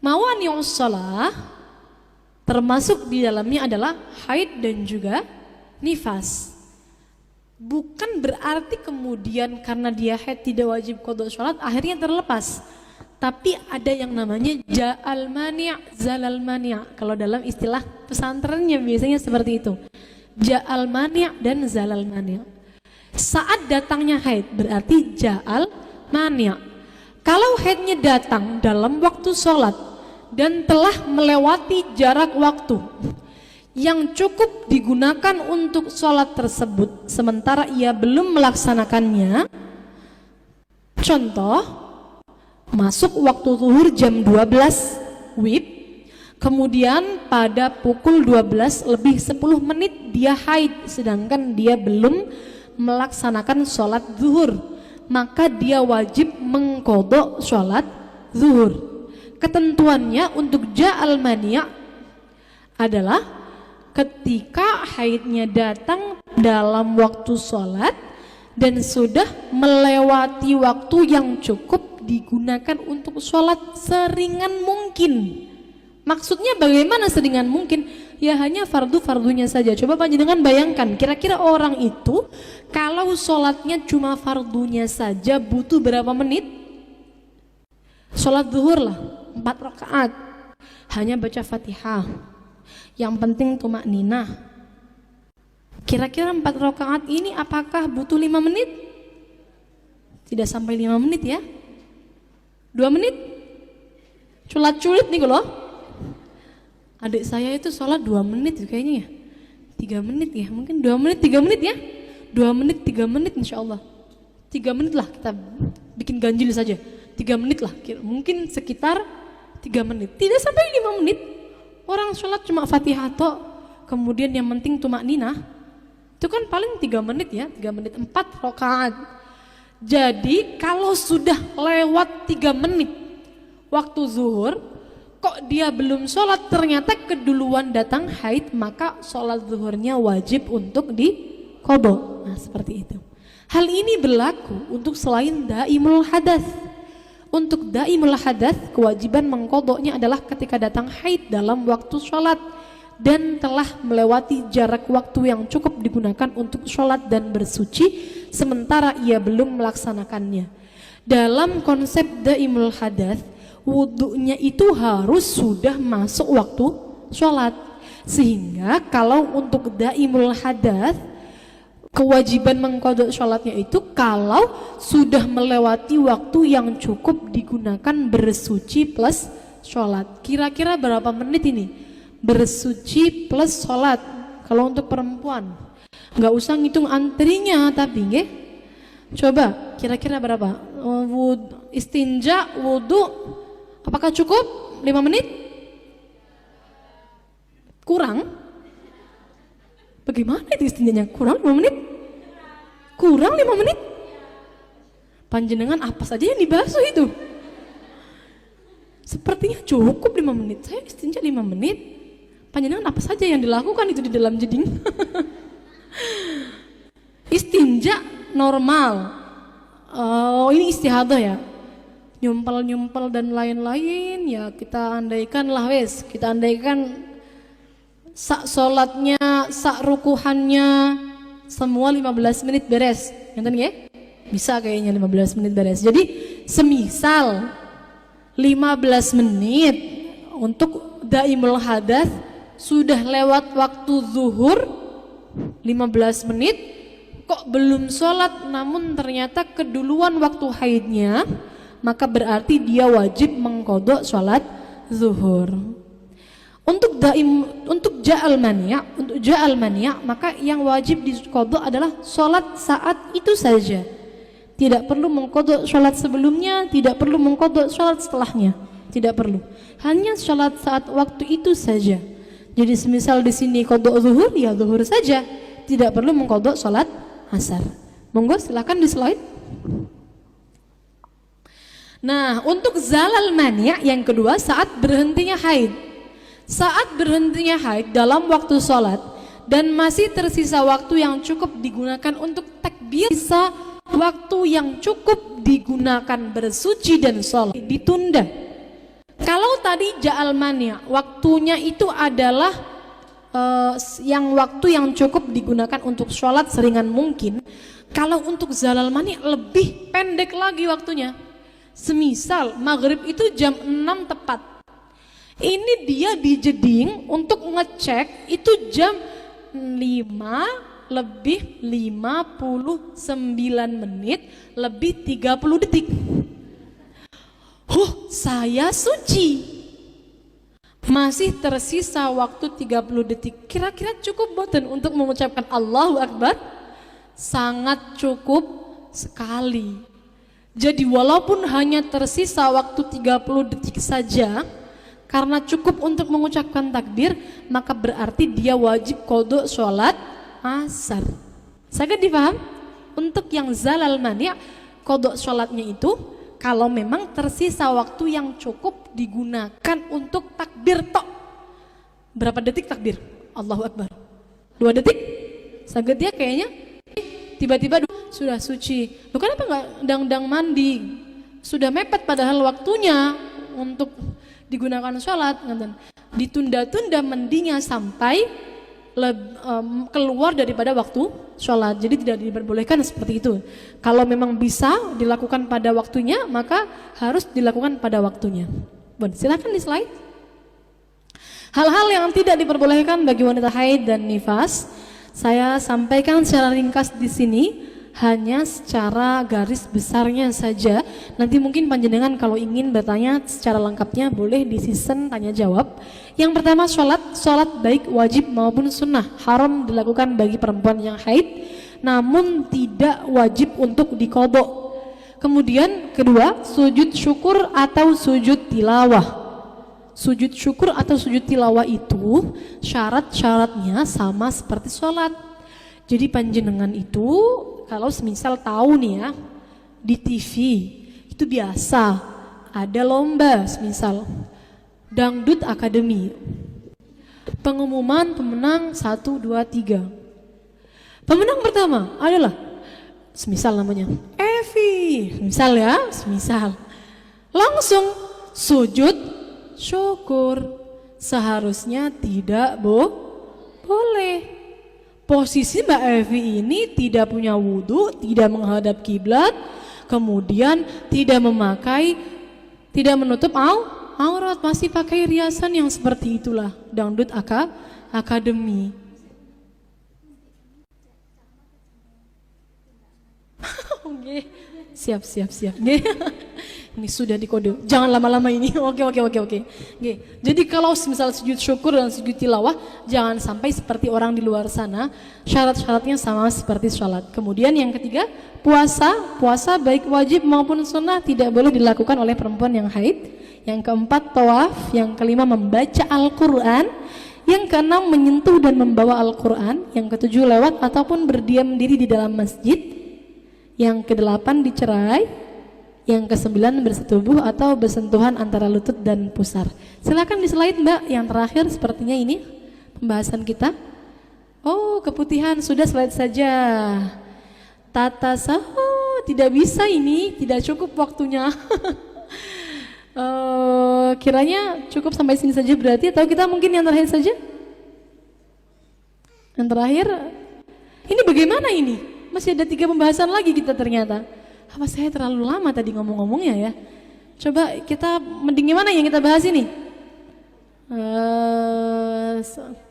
mawani'us shalah termasuk di dalamnya adalah haid dan juga nifas. Bukan berarti kemudian karena dia haid tidak wajib qadha sholat akhirnya terlepas. Tapi ada yang namanya ja'al mani', zalal mani'. Kalau dalam istilah pesantrennya biasanya seperti itu. Ja'al mani' dan zalal mani'. Saat datangnya haid berarti ja'al mani'. Kalau haidnya datang dalam waktu sholat dan telah melewati jarak waktu yang cukup digunakan untuk sholat tersebut sementara ia belum melaksanakannya, contoh masuk waktu zuhur jam 12 WIB, kemudian pada pukul 12 lebih 10 menit dia haid sedangkan dia belum melaksanakan sholat zuhur, maka dia wajib mengqadha sholat zuhur. Ketentuannya untuk ja'al mani' adalah ketika haidnya datang dalam waktu sholat dan sudah melewati waktu yang cukup digunakan untuk sholat seringan mungkin. Maksudnya bagaimana seringan mungkin? ya hanya fardu-fardunya saja. Coba panjenengan bayangkan, kira-kira orang itu kalau sholatnya cuma fardunya saja butuh berapa menit? Sholat zuhur lah, 4 rakaat, hanya baca Fatihah, yang penting tumakninah. Kira-kira 4 rakaat ini apakah butuh 5 menit? Tidak sampai 5 menit ya, 2 menit. Culat-culit nih loh. Adik saya itu sholat 2 menit kayaknya ya, 3 menit ya, mungkin 2 menit, 3 menit ya, 2 menit, 3 menit insya Allah, 3 menit lah, kita bikin ganjil saja, 3 menit lah, mungkin sekitar 3 menit, tidak sampai 5 menit. Orang sholat cuma Fatihah toh, kemudian yang penting tumakninah, itu kan paling 3 menit ya, 3 menit 4 rakaat. Jadi kalau sudah lewat 3 menit waktu zuhur, kok dia belum sholat, ternyata keduluan datang haid, maka sholat zuhurnya wajib untuk diqadha. Nah seperti itu. Hal ini berlaku untuk selain daimul hadas. Untuk daimul hadas, kewajiban mengqadhanya adalah ketika datang haid dalam waktu sholat dan telah melewati jarak waktu yang cukup digunakan untuk sholat dan bersuci, sementara ia belum melaksanakannya. Dalam konsep daimul hadas, wudunya itu harus sudah masuk waktu sholat, sehingga kalau untuk daimul hadas, kewajiban mengqadha sholatnya itu kalau sudah melewati waktu yang cukup digunakan bersuci plus sholat. Kira-kira berapa menit ini bersuci plus sholat? Kalau untuk perempuan nggak usah ngitung antrinya, tapi nggih, coba kira-kira berapa? Istinja, wudu, apakah cukup 5 menit? Kurang? Bagaimana itu istinjanya? Kurang 5 menit? Kurang 5 menit? Panjenengan apa saja yang dibasuh itu? Sepertinya cukup 5 menit. Saya istinja 5 menit. Panjenengan apa saja yang dilakukan itu di dalam jeding? Istinja normal. Oh, ini istihadah ya, nyumpel-nyumpel dan lain-lain ya, kita andaikan lah wes, kita andaikan sak sholatnya, sak rukuhannya semua 15 menit beres, ngerti ya? Bisa kayaknya 15 menit beres. Jadi semisal 15 menit untuk daimul hadas, sudah lewat waktu zuhur 15 menit kok belum sholat, namun ternyata keduluan waktu haidnya, maka berarti dia wajib mengqadha sholat zuhur. Untuk ja'al mani', maka yang wajib diqadha adalah sholat saat itu saja. Tidak perlu mengqadha sholat sebelumnya, tidak perlu mengqadha sholat setelahnya, tidak perlu. Hanya sholat saat waktu itu saja. Jadi semisal di sini qadha zuhur, ya zuhur saja, tidak perlu mengqadha sholat asar. Monggo silakan di slide. Nah, untuk zalal mani' yang kedua, saat berhentinya haid. Saat berhentinya haid dalam waktu sholat dan masih tersisa waktu yang cukup digunakan untuk takbir, sisa waktu yang cukup digunakan bersuci dan sholat, ditunda. Kalau tadi ja'al mani' waktunya itu adalah yang waktu yang cukup digunakan untuk sholat seringan mungkin, kalau untuk zalal mani' lebih pendek lagi waktunya. Semisal maghrib itu jam 6 tepat, ini dia dijeding untuk ngecek itu jam 5 lebih 59 menit lebih 30 detik. Saya suci, masih tersisa waktu 30 detik. Kira-kira cukup boten untuk mengucapkan Allahu Akbar? Sangat cukup sekali. Jadi walaupun hanya tersisa waktu 30 detik saja, karena cukup untuk mengucapkan takbir, maka berarti dia wajib qadha sholat asar. Sangat dipaham? Untuk yang zalal mani', qadha sholatnya itu kalau memang tersisa waktu yang cukup digunakan untuk takbir tok. Berapa detik takbir? Allahu Akbar. 2 detik? Sangat dia kayaknya tiba-tiba sudah suci. Loh, kenapa nggak dang-dang mandi? Sudah mepet padahal waktunya untuk digunakan sholat. ditunda-tunda mandinya sampai keluar daripada waktu sholat. Jadi tidak diperbolehkan seperti itu. Kalau memang bisa dilakukan pada waktunya, maka harus dilakukan pada waktunya. Silakan di slide. Hal-hal yang tidak diperbolehkan bagi wanita haid dan nifas, saya sampaikan secara ringkas di sini, hanya secara garis besarnya saja. Nanti mungkin panjenengan kalau ingin bertanya secara lengkapnya boleh di season tanya jawab. Yang pertama, sholat baik wajib maupun sunnah haram dilakukan bagi perempuan yang haid, namun tidak wajib untuk diqodho. Kemudian kedua, sujud syukur atau sujud tilawah. Sujud syukur atau sujud tilawah itu syarat-syaratnya sama seperti sholat. Jadi panjenengan itu kalau semisal tahu nih ya, di TV itu biasa ada lomba, semisal Dangdut Academy, pengumuman pemenang 1, 2, 3. Pemenang pertama adalah semisal namanya Evi, misal ya, semisal langsung sujud syukur. Seharusnya tidak boleh. Posisi Mbak Evi ini tidak punya wudhu, tidak menghadap kiblat, kemudian tidak menutup aurat, masih pakai riasan yang seperti itulah. Dangdut Academy. Oke, siap. Ini sudah dikode. Jangan lama-lama ini. Oke. Jadi kalau misal sujud syukur dan sujud tilawah, jangan sampai seperti orang di luar sana. Syarat-syaratnya sama seperti sholat. Kemudian yang ketiga, puasa baik wajib maupun sunnah tidak boleh dilakukan oleh perempuan yang haid. Yang keempat, tawaf. Yang kelima, membaca Al-Quran. Yang keenam, menyentuh dan membawa Al-Quran. Yang ketujuh, lewat ataupun berdiam diri di dalam masjid. Yang kedelapan, dicerai. Yang kesembilan, bersetubuh atau bersentuhan antara lutut dan pusar. Silakan di slide Mbak, yang terakhir sepertinya ini pembahasan kita. Oh, keputihan, sudah slide saja. Tata tidak bisa ini, tidak cukup waktunya. Kiranya cukup sampai sini saja berarti, atau kita mungkin yang terakhir saja? Yang terakhir, ini bagaimana ini? Masih ada 3 pembahasan lagi kita ternyata. Apa saya terlalu lama tadi ngomong-ngomongnya ya? Coba kita mending gimana yang kita bahas ini?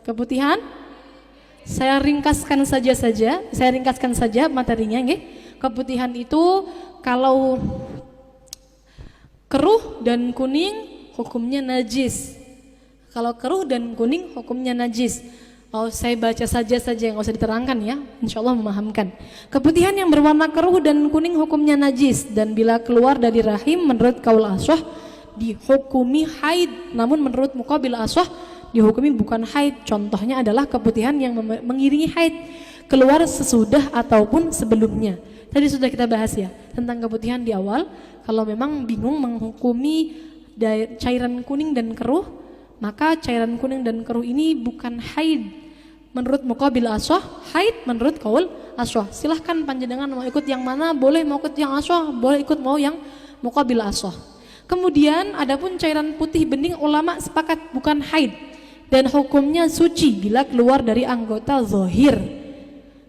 Keputihan? Saya ringkaskan saja materinya, nggih. Keputihan itu kalau keruh dan kuning hukumnya najis. Kalau keruh dan kuning hukumnya najis. Oh, saya baca saja nggak usah diterangkan ya, insya Allah memahamkan. Keputihan yang berwarna keruh dan kuning hukumnya najis, dan bila keluar dari rahim menurut kaul ashwah dihukumi haid, namun menurut muqabil ashwah dihukumi bukan haid. Contohnya adalah keputihan yang mengiringi haid, keluar sesudah ataupun sebelumnya. Tadi sudah kita bahas ya tentang keputihan di awal. Kalau memang bingung menghukumi cairan kuning dan keruh, maka cairan kuning dan keruh ini bukan haid menurut muqabil ashwah, haid menurut kaul ashwah. Silahkan panjenengan mau ikut yang mana, boleh mau ikut yang ashwah, boleh ikut mau yang muqabil ashwah. Kemudian adapun cairan putih bening, ulama sepakat bukan haid dan hukumnya suci bila keluar dari anggota zahir.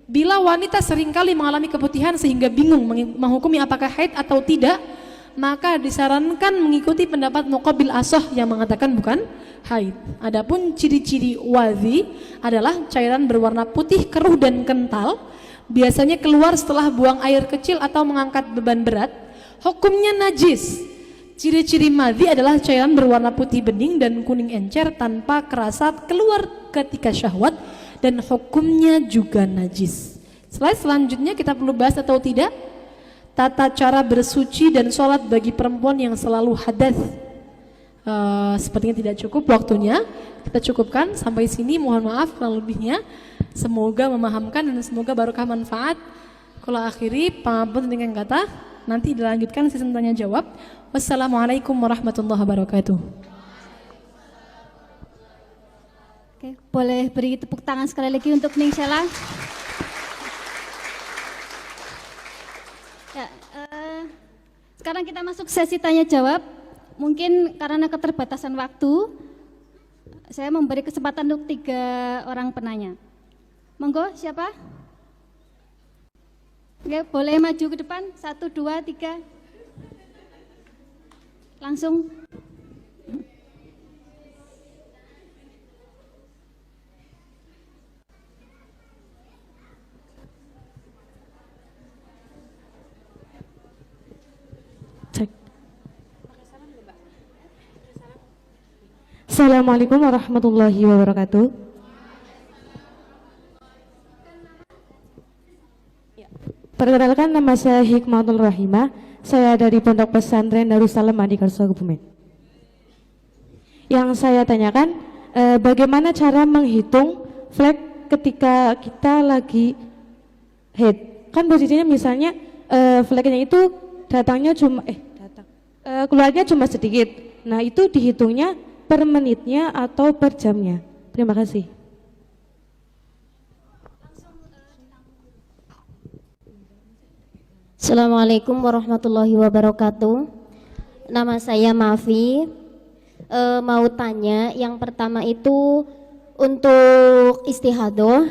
Bila wanita seringkali mengalami keputihan sehingga bingung menghukumi apakah haid atau tidak, maka disarankan mengikuti pendapat muqabil ashwah yang mengatakan bukan haid. Adapun ciri-ciri wadhi adalah cairan berwarna putih, keruh dan kental, biasanya keluar setelah buang air kecil atau mengangkat beban berat, hukumnya najis. Ciri-ciri madhi adalah cairan berwarna putih bening dan kuning encer tanpa kerasa, keluar ketika syahwat, dan hukumnya juga najis. Slide selanjutnya kita perlu bahas atau tidak? Tata cara bersuci dan sholat bagi perempuan yang selalu hadas. Sepertinya tidak cukup waktunya, kita cukupkan sampai sini. Mohon maaf kurang lebihnya. Semoga memahamkan dan semoga barokah manfaat. Kalau akhiri pangapun dengan kata, nanti dilanjutkan sesi tanya jawab. Wassalamualaikum warahmatullahi wabarakatuh. Oke, boleh beri tepuk tangan sekali lagi untuk Ning Sheila. Ya, sekarang kita masuk sesi tanya jawab. Mungkin karena keterbatasan waktu, Saya memberi kesempatan untuk 3 orang penanya. Monggo, siapa? Oke, boleh maju ke depan. 1, 2, 3. Langsung. Cek. Assalamualaikum warahmatullahi wabarakatuh. Perkenalkan, nama saya Hikmatul Rahimah. Saya dari Pondok Pesantren Darussalam Adikarsa Kebumen. Yang saya tanyakan, bagaimana cara menghitung flag ketika kita lagi head? Kan posisinya misalnya flagnya itu keluarnya cuma sedikit. Nah, itu dihitungnya per menitnya atau per jamnya? Terima kasih. Assalamualaikum warahmatullahi wabarakatuh. Nama saya Mafi. Mau tanya, yang pertama itu untuk istihadoh.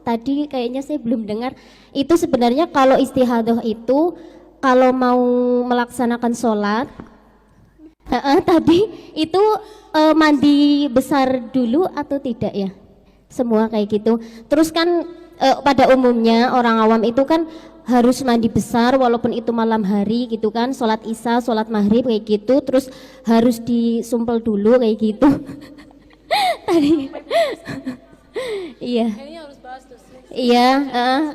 Tadi kayaknya saya belum dengar. Itu sebenarnya kalau istihadoh itu kalau mau melaksanakan sholat, tadi itu mandi besar dulu atau tidak ya? Semua kayak gitu. Terus kan pada umumnya orang awam itu kan harus mandi besar walaupun itu malam hari gitu kan, sholat isya, sholat maghrib kayak gitu, terus harus disumpel dulu kayak gitu. Tadi iya. Iya,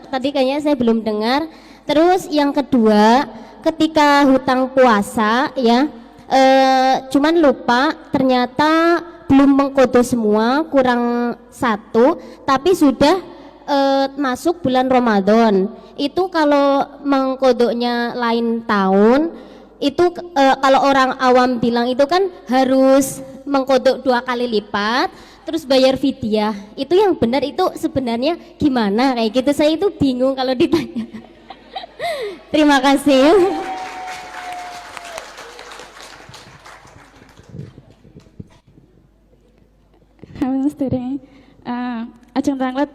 tadi kayaknya saya belum dengar. Terus yang kedua, ketika hutang puasa ya, cuman lupa ternyata belum mengkodo semua, kurang 1, tapi sudah masuk bulan Ramadan. Itu kalau mengkodoknya lain tahun, itu kalau orang awam bilang itu kan harus mengkodok 2 kali lipat, terus bayar fidyah. Itu yang benar itu sebenarnya gimana kayak gitu? Saya itu bingung kalau ditanya. Terima kasih. Ajeng tanglet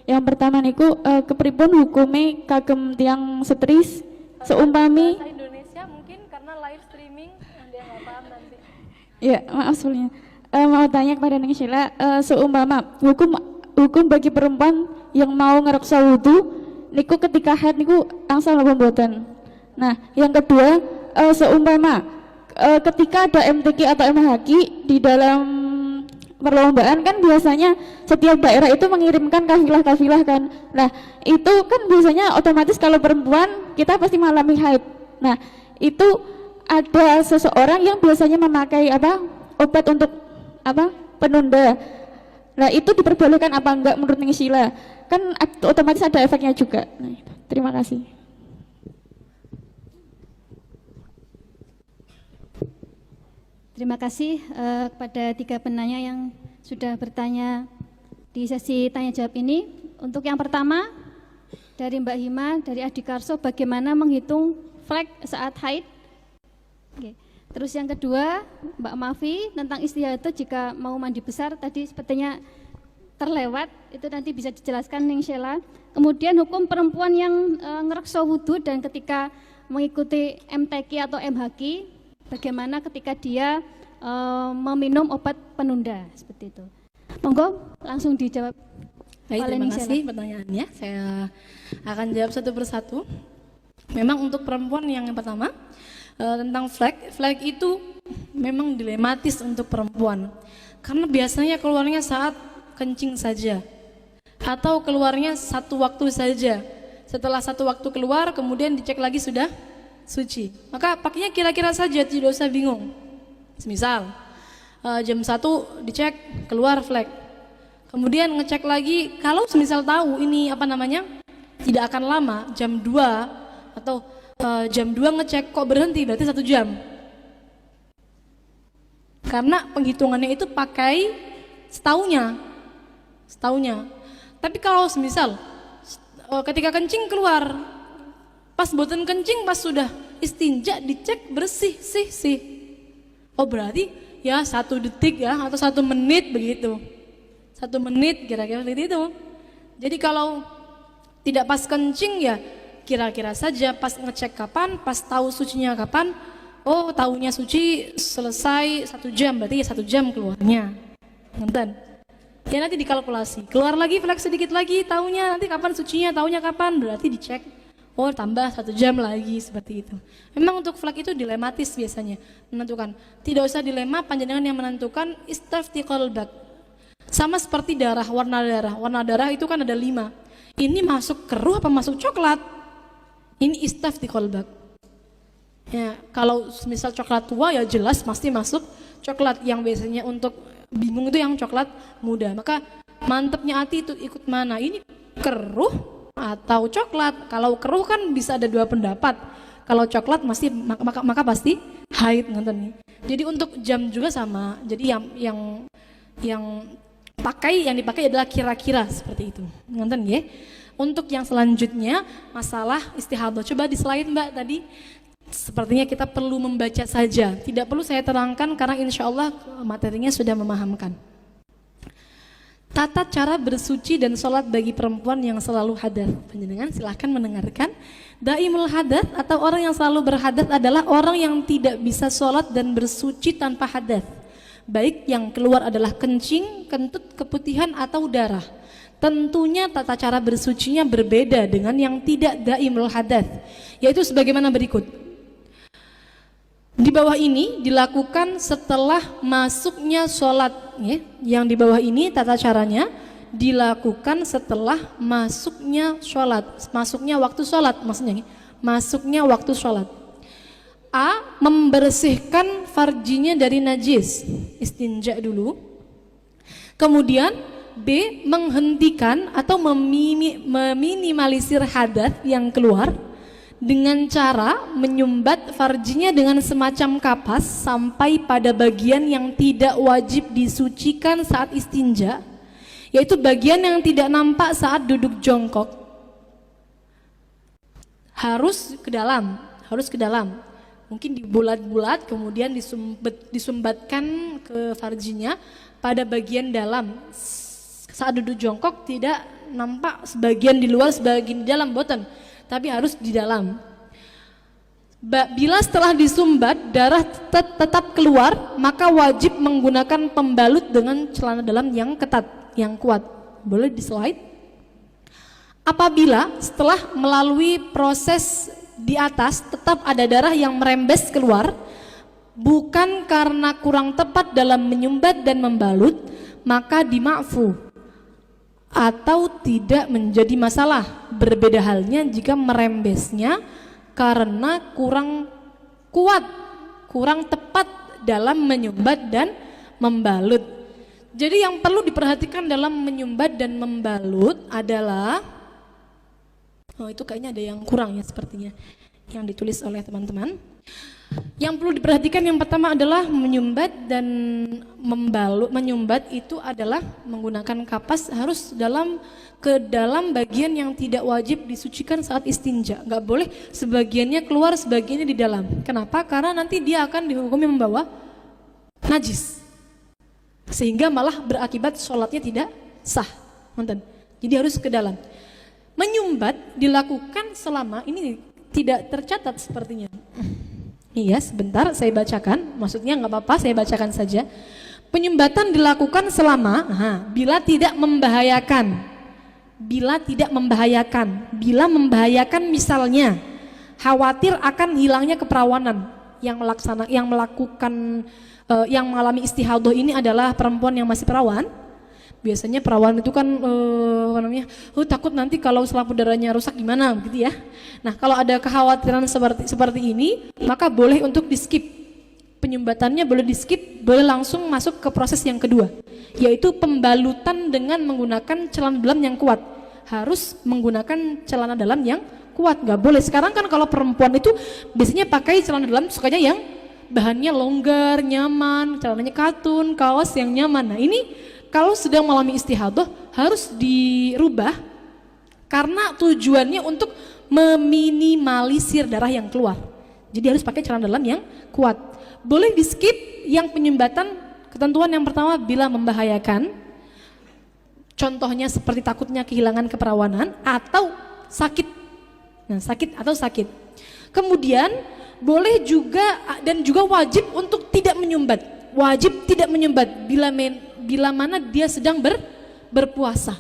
yang pertama niku kepripun hukume kagem tiang setris seumpami Bahasa Indonesia mungkin karena live streaming dia nggak paham nanti. ya maaf sebelumnya mau tanya kepada Neng Sheila, seumpama hukum bagi perempuan yang mau ngereksa wudhu niku ketika haid niku angsal apa mboten. Nah yang kedua, seumpama ketika ada MTQ atau MHQ di dalam perlombaan kan biasanya setiap daerah itu mengirimkan kafilah-kafilah kan. Nah itu kan biasanya otomatis kalau perempuan kita pasti mengalami haid. Nah itu ada seseorang yang biasanya memakai obat untuk penunda. Nah itu diperbolehkan apa enggak menurut Neng Sheila? Kan otomatis ada efeknya juga. Nah, itu. Terima kasih. Terima kasih kepada 3 penanya yang sudah bertanya di sesi tanya jawab ini. Untuk yang pertama dari Mbak Hima dari Adikarso, bagaimana menghitung flag saat haid? Oke. Terus yang kedua Mbak Mafi tentang istihadah jika mau mandi besar, tadi sepertinya terlewat, itu nanti bisa dijelaskan Neng Sheila. Kemudian hukum perempuan yang ngerekso wudhu dan ketika mengikuti MTQ atau MHQ, bagaimana ketika dia meminum obat penunda seperti itu. Monggo langsung dijawab. Baik, terima kasih pertanyaannya. Saya akan jawab satu persatu. Memang untuk perempuan yang pertama tentang flag itu memang dilematis untuk perempuan karena biasanya keluarnya saat kencing saja atau keluarnya satu waktu saja. Setelah satu waktu keluar kemudian dicek lagi sudah suci, maka pakainya kira-kira saja, tidak usah bingung. Misal jam 1 dicek keluar flag, kemudian ngecek lagi, kalau misal tahu ini tidak akan lama, jam 2 atau jam 2 ngecek kok berhenti, berarti 1 jam, karena penghitungannya itu pakai setaunya. Tapi kalau misal ketika kencing keluar, pas boten kencing, pas sudah istinja dicek bersih sih. Oh berarti ya 1 detik ya atau 1 menit begitu. 1 menit kira-kira seperti itu. Jadi kalau tidak pas kencing ya kira-kira saja pas ngecek kapan, pas tahu sucinya kapan. Oh, tahunya suci selesai 1 jam, berarti ya 1 jam keluarnya. Nonton. Ya nanti dikalkulasi. Keluar lagi flek sedikit lagi, tahunya nanti kapan sucinya, tahunya kapan, berarti dicek. Oh, tambah 1 jam lagi seperti itu. Memang untuk flek itu dilematis biasanya menentukan. Tidak usah dilema, panjenengan yang menentukan. Istafti qalbak. Sama seperti darah, warna darah. Warna darah itu kan ada 5. Ini masuk keruh apa masuk coklat? Ini istafti qalbak. Ya, kalau misal coklat tua ya jelas pasti masuk coklat. Yang biasanya untuk bingung itu yang coklat muda. Maka mantepnya hati itu ikut mana? Ini keruh atau coklat? Kalau keruh kan bisa ada 2 pendapat. Kalau coklat maka pasti haid, nonton nih. Jadi untuk jam juga sama. Jadi yang dipakai adalah kira-kira seperti itu. Nonton ya. Untuk yang selanjutnya masalah istihadah. Coba di slide Mbak tadi. Sepertinya kita perlu membaca saja, tidak perlu saya terangkan karena insya Allah materinya sudah memahamkan. Tata cara bersuci dan sholat bagi perempuan yang selalu hadas. Panjenengan silahkan mendengarkan. Daimul hadas atau orang yang selalu berhadas adalah orang yang tidak bisa sholat dan bersuci tanpa hadas. Baik yang keluar adalah kencing, kentut, keputihan atau darah. Tentunya tata cara bersucinya berbeda dengan yang tidak daimul hadas, yaitu sebagaimana berikut. Di bawah ini dilakukan setelah masuknya sholat ya. Yang di bawah ini tata caranya dilakukan setelah masuknya sholat, masuknya waktu sholat maksudnya, masuknya waktu sholat. A. Membersihkan farjinya dari najis, istinja dulu. Kemudian B. Menghentikan atau meminimalisir hadas yang keluar dengan cara menyumbat farjinya dengan semacam kapas sampai pada bagian yang tidak wajib disucikan saat istinja, yaitu bagian yang tidak nampak saat duduk jongkok. Harus ke dalam. Mungkin dibulat-bulat kemudian disumbatkan ke farjinya pada bagian dalam. Saat duduk jongkok tidak nampak sebagian di luar, sebagian di dalam, boten. Tapi harus di dalam. Bila setelah disumbat darah tetap keluar, maka wajib menggunakan pembalut dengan celana dalam yang ketat, yang kuat. Boleh di slide. Apabila setelah melalui proses di atas tetap ada darah yang merembes keluar, bukan karena kurang tepat dalam menyumbat dan membalut, maka dima'fu atau tidak menjadi masalah. Berbeda halnya jika merembesnya karena kurang kuat, kurang tepat dalam menyumbat dan membalut. Jadi yang perlu diperhatikan dalam menyumbat dan membalut adalah, oh itu kayaknya ada yang kurang ya sepertinya yang ditulis oleh teman-teman. Yang perlu diperhatikan yang pertama adalah menyumbat dan membalut. Menyumbat itu adalah menggunakan kapas harus ke dalam bagian yang tidak wajib disucikan saat istinja. Nggak boleh sebagiannya keluar, sebagiannya di dalam. Kenapa? Karena nanti dia akan dihukumi membawa najis, sehingga malah berakibat sholatnya tidak sah. Nonton. Jadi harus ke dalam. Menyumbat dilakukan selama, ini tidak tercatat sepertinya. Iya, sebentar saya bacakan. Maksudnya nggak apa-apa, saya bacakan saja. Penyumbatan dilakukan selama bila tidak membahayakan. Bila tidak membahayakan. Bila membahayakan misalnya khawatir akan hilangnya keperawanan. Yang mengalami istihadah ini adalah perempuan yang masih perawan. Biasanya perawan itu kan takut nanti kalau selaput darahnya rusak gimana gitu ya. Nah, kalau ada kekhawatiran seperti ini, maka boleh untuk di-skip. Penyumbatannya boleh di-skip, boleh langsung masuk ke proses yang kedua, yaitu pembalutan dengan menggunakan celana dalam yang kuat. Harus menggunakan celana dalam yang kuat, nggak boleh. Sekarang kan kalau perempuan itu biasanya pakai celana dalam sukanya yang bahannya longgar, nyaman, celananya katun, kaos yang nyaman. Nah, ini kalau sedang mengalami istihadah harus dirubah karena tujuannya untuk meminimalisir darah yang keluar. Jadi harus pakai celana dalam yang kuat. Boleh di skip yang penyumbatan, ketentuan yang pertama bila membahayakan, contohnya seperti takutnya kehilangan keperawanan atau sakit. Nah, sakit. Kemudian boleh juga dan juga wajib untuk tidak menyumbat. Wajib tidak menyumbat bila mana dia sedang berpuasa.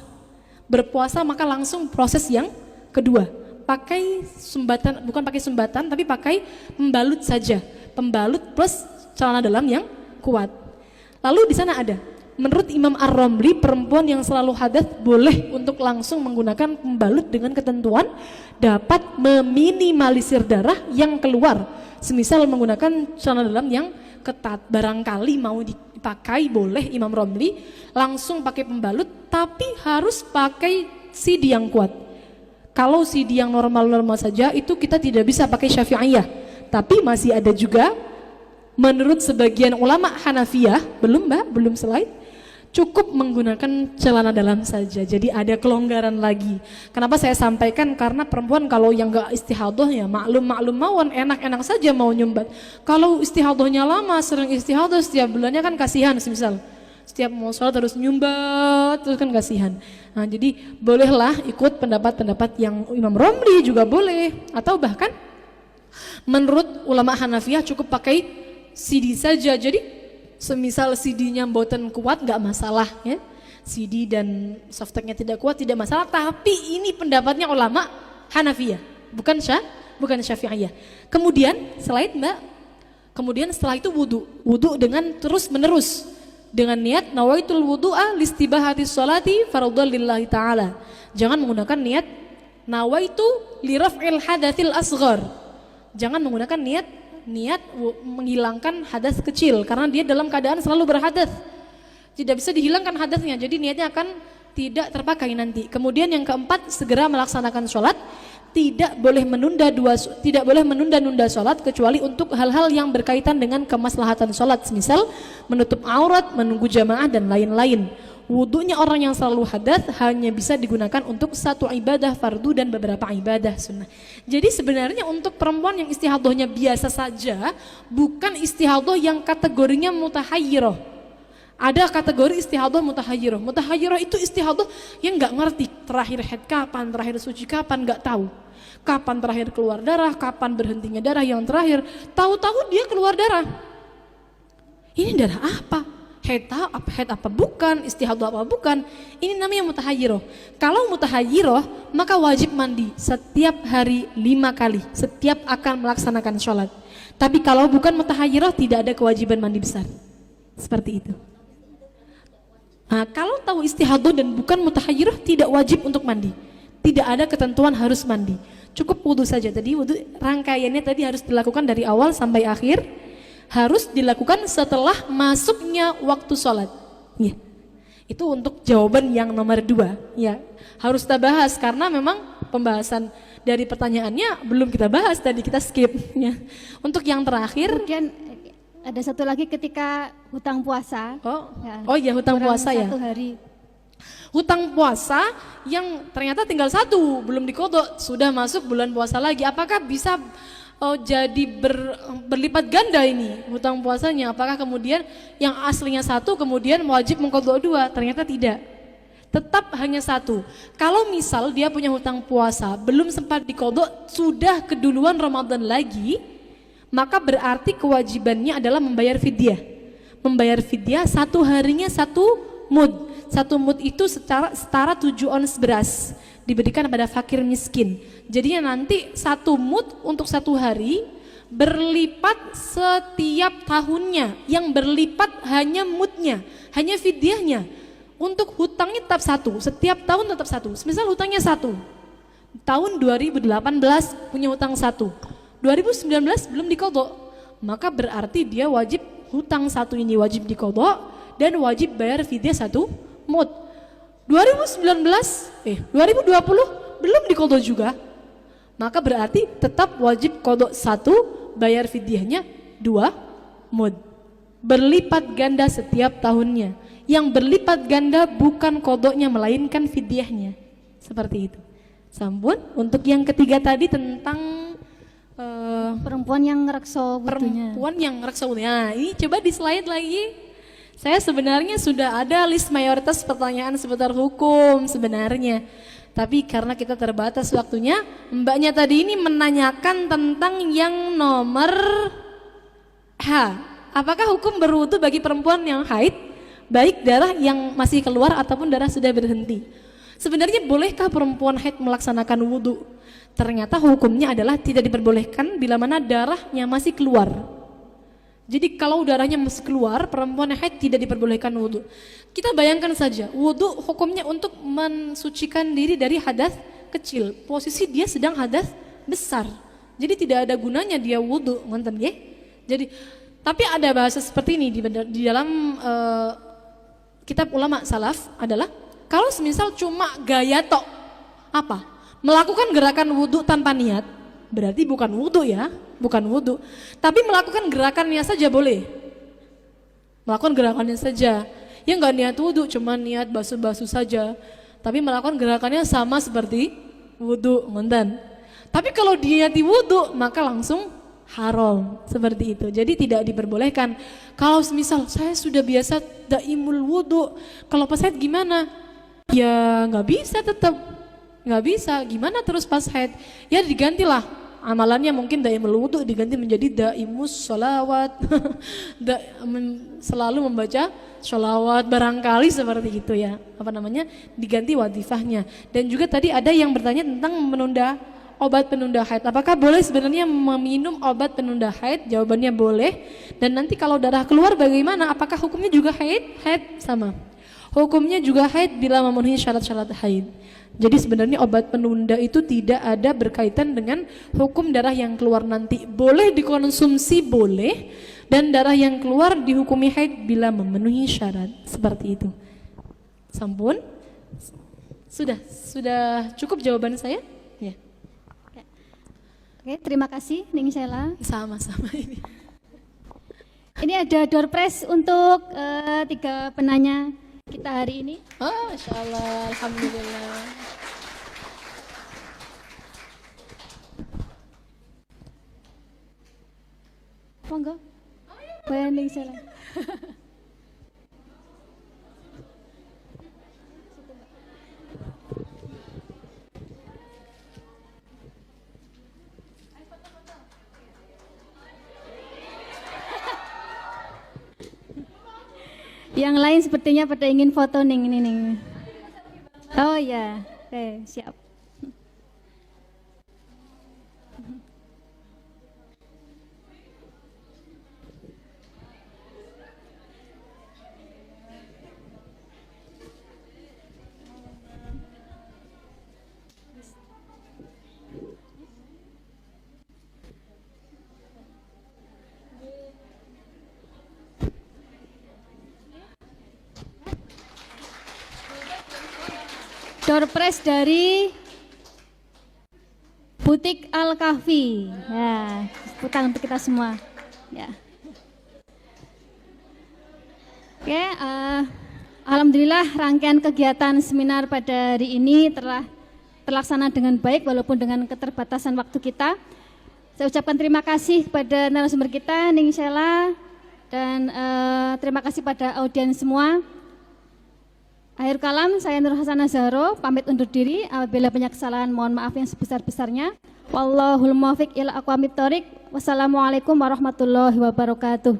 Berpuasa maka langsung proses yang kedua. Pakai sumbatan, bukan pakai sumbatan tapi pakai pembalut saja. Pembalut plus celana dalam yang kuat. Lalu di sana ada, menurut Imam Ar-Ramli, perempuan yang selalu hadas boleh untuk langsung menggunakan pembalut dengan ketentuan dapat meminimalisir darah yang keluar. Semisal menggunakan celana dalam yang ketat, barangkali mau dipakai boleh Imam Ramli langsung pakai pembalut, tapi harus pakai CD yang kuat. Kalau CD yang normal-normal saja itu kita tidak bisa pakai Syafi'iyah. Tapi masih ada juga menurut sebagian ulama Hanafiyah, belum slide, cukup menggunakan celana dalam saja. Jadi ada kelonggaran lagi. Kenapa saya sampaikan? Karena perempuan kalau yang enggak istihadah ya maklum mawon, enak-enak saja mau nyumbat. Kalau istihadahnya lama, sering istihadah setiap bulannya kan kasihan, misal setiap mau sholat harus nyumbat terus kan kasihan. Nah, jadi bolehlah ikut pendapat-pendapat yang Imam Romli juga boleh, atau bahkan menurut ulama Hanafiyah cukup pakai CD saja. Jadi semisal CD-nya mboten kuat nggak masalah ya. CD dan softteknya tidak kuat tidak masalah, tapi ini pendapatnya ulama Hanafiyah, bukan Syafi'iyah. Kemudian slide Mbak. Kemudian setelah itu wudu dengan terus menerus dengan niat nawaitul wudu'a listibahati sholati fardhan lillahi ta'ala. Jangan menggunakan niat nawaitu liraf'il hadatsil asghar. Jangan menggunakan niat menghilangkan hadas kecil, karena dia dalam keadaan selalu berhadas. Tidak bisa dihilangkan hadasnya, jadi niatnya akan tidak terpakai nanti. Kemudian yang keempat, segera melaksanakan sholat. Tidak boleh menunda-nunda sholat kecuali untuk hal-hal yang berkaitan dengan kemaslahatan sholat, misal menutup aurat, menunggu jamaah dan lain-lain. Wudunya orang yang selalu hadas hanya bisa digunakan untuk satu ibadah fardu dan beberapa ibadah sunnah. Jadi sebenarnya untuk perempuan yang istihadahnya biasa saja, bukan istihadah yang kategorinya mutahayyirah. Ada kategori istihadah mutahayyirah. Mutahayyirah itu istihadah yang nggak ngerti terakhir haid kapan, terakhir suci kapan, nggak tahu. Kapan terakhir keluar darah, kapan berhentinya darah yang terakhir. Tahu-tahu dia keluar darah. Ini darah apa? Haid apa bukan? Istihadah apa bukan? Ini namanya mutahayyirah. Kalau mutahayyirah maka wajib mandi setiap hari 5 kali, setiap akan melaksanakan sholat. Tapi kalau bukan mutahayyirah tidak ada kewajiban mandi besar. Seperti itu. Nah, kalau tahu istihadah dan bukan mutahayyirah tidak wajib untuk mandi. Tidak ada ketentuan harus mandi. Cukup wudu saja. Tadi wudu rangkaiannya tadi harus dilakukan dari awal sampai akhir. Harus dilakukan setelah masuknya waktu sholat. Ya. Itu untuk jawaban yang nomor 2. Ya. Harus kita bahas karena memang pembahasan dari pertanyaannya belum kita bahas, tadi kita skip. Ya. Untuk yang terakhir. Kemudian ada satu lagi ketika hutang puasa. Oh iya, hutang puasa ya. 1 hari. Hutang puasa yang ternyata tinggal 1 belum dikodok, sudah masuk bulan puasa lagi. Apakah bisa jadi berlipat ganda ini hutang puasanya? Apakah kemudian yang aslinya 1 kemudian wajib mengkodok 2? Ternyata tidak. Tetap hanya 1. Kalau misal dia punya hutang puasa belum sempat dikodok, sudah keduluan Ramadan lagi, maka berarti kewajibannya adalah membayar fidyah. Membayar fidyah 1 harinya 1 mud. 1 mud itu setara 7 ons beras diberikan pada fakir miskin. Jadinya nanti 1 mud untuk 1 hari berlipat setiap tahunnya. Yang berlipat hanya mudnya, hanya fidyahnya. Untuk hutangnya tetap 1, setiap tahun tetap 1. Misal hutangnya 1, tahun 2018 punya hutang 1, 2019 belum dikodok, maka berarti dia wajib hutang 1 ini wajib dikodok dan wajib bayar fidyah 1 mud. 2020 belum dikodok juga, maka berarti tetap wajib kodok 1, bayar fidyahnya 2 mud. Berlipat ganda setiap tahunnya. Yang berlipat ganda bukan kodoknya melainkan fidyahnya. Seperti itu. Sampun. Untuk yang ketiga tadi tentang perempuan yang ngerekso wudunya. perempuan yang reksa wudu. Nah, ini coba di slide lagi. Saya sebenarnya sudah ada list mayoritas pertanyaan seputar hukum sebenarnya. Tapi karena kita terbatas waktunya, mbaknya tadi ini menanyakan tentang yang nomor H. Apakah hukum berwudu bagi perempuan yang haid, baik darah yang masih keluar ataupun darah sudah berhenti? Sebenarnya bolehkah perempuan haid melaksanakan wudu? Ternyata hukumnya adalah tidak diperbolehkan bila mana darahnya masih keluar. Jadi kalau darahnya masih keluar, perempuan yang haid tidak diperbolehkan wudu. Kita bayangkan saja, wudu hukumnya untuk mensucikan diri dari hadas kecil. Posisi dia sedang hadas besar. Jadi tidak ada gunanya dia wudu, ngonten ya. Jadi tapi ada bahasa seperti ini di dalam kitab ulama salaf adalah kalau semisal cuma gaya tok apa? Melakukan gerakan wudu tanpa niat, berarti bukan wudu ya, bukan wudu. Tapi melakukan gerakannya saja boleh. Melakukan gerakannya saja. Ya nggak niat wudu, cuma niat basuh-basuh saja. Tapi melakukan gerakannya sama seperti wudu, ngonten. Tapi kalau diniati wudu, maka langsung haram seperti itu. Jadi tidak diperbolehkan. Kalau semisal saya sudah biasa daimul wudu, kalau pas haid gimana? Ya nggak bisa tetap. Nggak bisa, gimana terus pas haid? Ya digantilah amalannya, mungkin daimul wudu diganti menjadi daimus sholawat. Selalu membaca sholawat, barangkali seperti itu ya, apa namanya, diganti wadifahnya. Dan juga tadi ada yang bertanya tentang menunda obat penunda haid. Apakah boleh sebenarnya meminum obat penunda haid? Jawabannya boleh. Dan nanti kalau darah keluar bagaimana? Apakah hukumnya juga haid? Haid sama. Hukumnya juga haid bila memenuhi syarat-syarat haid. Jadi sebenarnya obat penunda itu tidak ada berkaitan dengan hukum darah yang keluar nanti. Boleh dikonsumsi, boleh. Dan darah yang keluar dihukumi haid bila memenuhi syarat. Seperti itu. Sampun? Sudah cukup jawaban saya? Ya. Oke, terima kasih Ning Sela. Sama-sama ini. Ini ada door prize untuk 3 penanya kita hari ini. Oh, Masya Allah, Alhamdulillah. Monggo. Ning Sela. Yang lain sepertinya pada ingin foto Ning ini Ning. Oh ya, oke, siap. Door prize dari Butik Al-Kahfi. Ya, putar untuk kita semua. Ya. Oke, alhamdulillah rangkaian kegiatan seminar pada hari ini telah terlaksana dengan baik walaupun dengan keterbatasan waktu kita. Saya ucapkan terima kasih kepada narasumber kita Ning Sela dan terima kasih pada audiens semua. Akhir kalam, saya Nur Hasanah Zahro pamit undur diri. Apabila banyak kesalahan mohon maaf yang sebesar-besarnya. Wallahul muwaffiq ila aqwamit thoriq. Wassalamualaikum warahmatullahi wabarakatuh.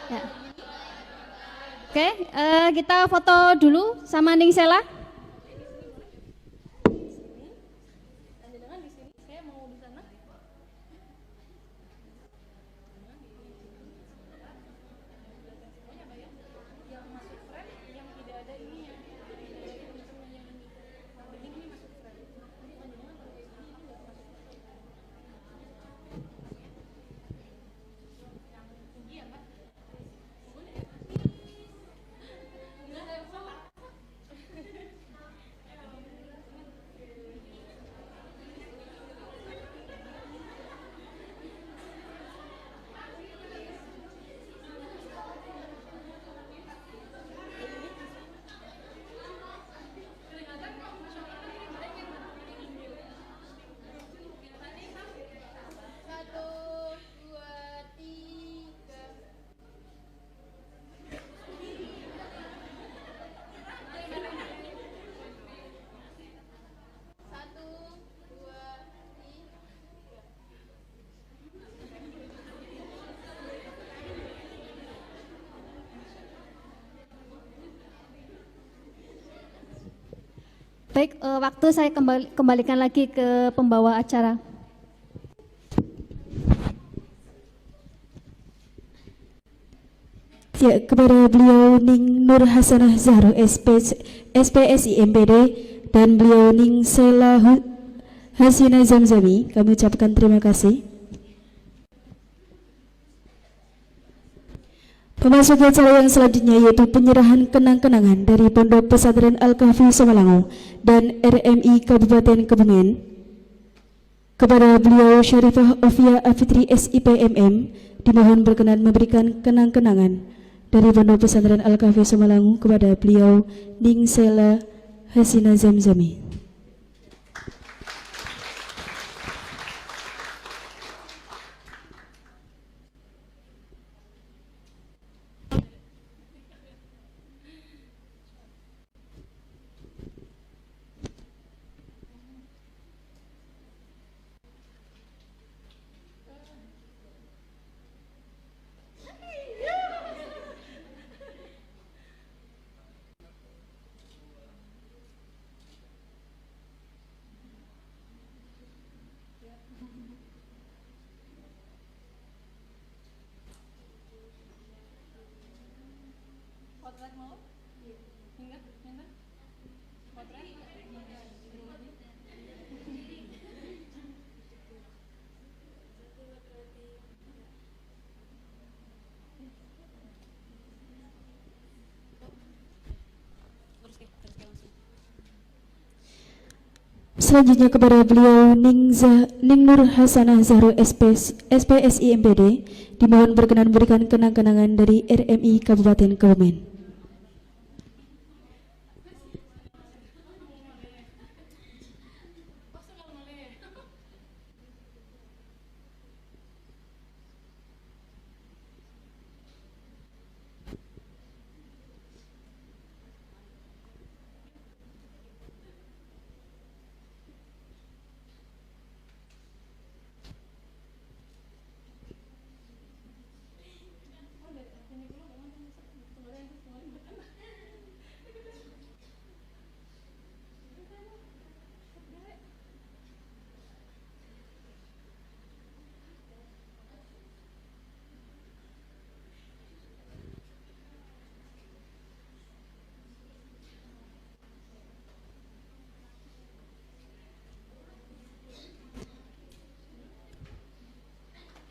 Ya. Oke, kita foto dulu sama Ning Sela. Baik, waktu saya kembalikan lagi ke pembawa acara. Ya, kepada beliau Ning Nur Hasanah Zahro SPSI MPD dan beliau Ning Sela Hasina Zamzami, kami ucapkan terima kasih. Memasuki acara yang selanjutnya yaitu penyerahan kenang-kenangan dari Pondok Pesantren Al-Kahfi Somalangu dan RMI Kabupaten Kebumen. Kepada beliau Syarifah Ofia Afitri SIPMM dimohon berkenan memberikan kenang-kenangan dari Pondok Pesantren Al-Kahfi Somalangu kepada beliau Ning Sela Hasina Zamzami. Selanjutnya kepada beliau Ning Nur Hasanah Zahro SPSI MPD dimohon berkenan memberikan kenang-kenangan dari RMI Kabupaten Kebumen.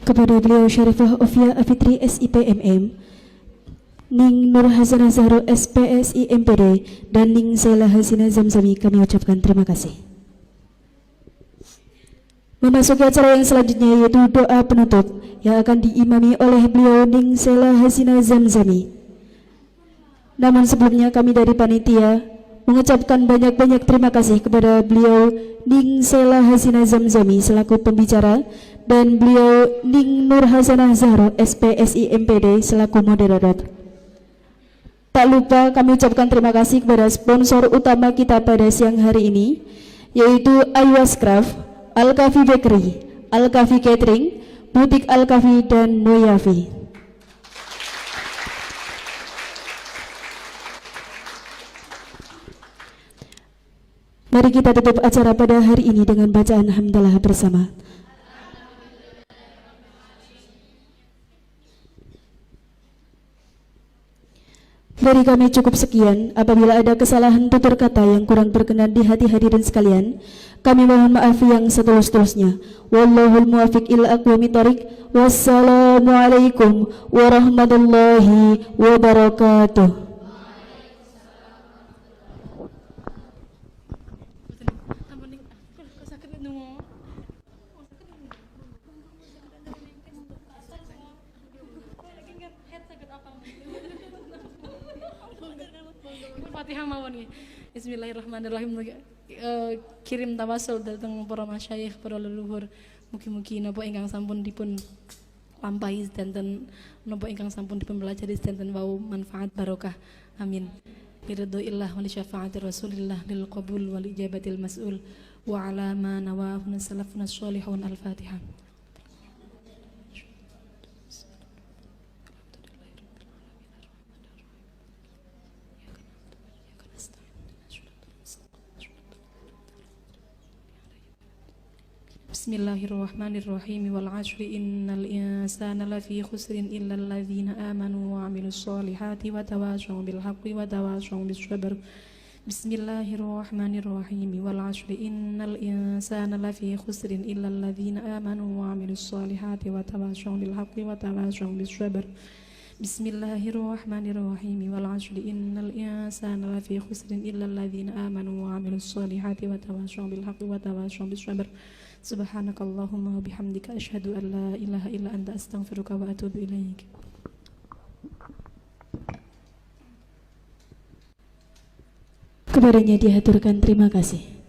Kepada beliau Syarifah Ofia Afitri SIPMM, Ning Nur Hasanah Zahro SPSI MPD dan Ning Sela Hasina Zamzami kami ucapkan terima kasih. Memasuki acara yang selanjutnya yaitu doa penutup yang akan diimami oleh beliau Ning Sela Hasina Zamzami. Namun sebelumnya kami dari panitia mengucapkan banyak-banyak terima kasih kepada beliau Ning Sela Hasina Zamzami selaku pembicara dan beliau Ning Nur Hasanah Zahro SPSI MPD selaku moderator. Tak lupa kami ucapkan terima kasih kepada sponsor utama kita pada siang hari ini yaitu Aywas Craft, Al-Kahfi Bakery, Al-Kahfi Catering, Butik Al-Kahfi dan Noyafi. Mari kita tutup acara pada hari ini dengan bacaan hamdalah bersama. Dari kami cukup sekian. Apabila ada kesalahan tutur kata yang kurang berkenan di hati hadirin sekalian, kami mohon maaf yang setulus-tulusnya. Wallahul muwaffiq ila aqwamit thoriq. Wassalamualaikum warahmatullahi wabarakatuh. Fatihah mawon nggih. Bismillahirrahmanirrahim. Kirim tawasul dhateng para masyayikh, para leluhur. Mugi-mugi napa ingkang sampun dipun lampahi sedanten napa ingkang sampun dipun pelajari sedanten wau manfaat barokah. Amin. Biridhoillah wa li syafaati Rasulillah lil qabul wal ijabatil mas'ul wa ala ma nawahuna salafuna sholihun. Al-Fatihah. Bismillahirrahmanirrahim. Wal 'ashri innal insana lafi khusrin illa alladzina amanu wa 'amilus solihati wa tawashaw bil haqqi wa tawashaw bis sabr. Bismillahirrahmanirrahim. Wal 'ashri innal insana lafi khusrin illa alladzina amanu wa 'amilus solihati wa tawashaw bil haqqi wa tawashaw bis sabr. Bismillahirrahmanirrahim. Wal 'ashri innal insana lafi khusrin illa alladzina amanu wa 'amilus solihati wa tawashaw bil haqqi wa tawashaw bis sabr. Subhanakallahumma wa bihamdika asyhadu an la ilaha illa anta astaghfiruka wa atubu ilaik. Kepadanya dihaturkan terima kasih.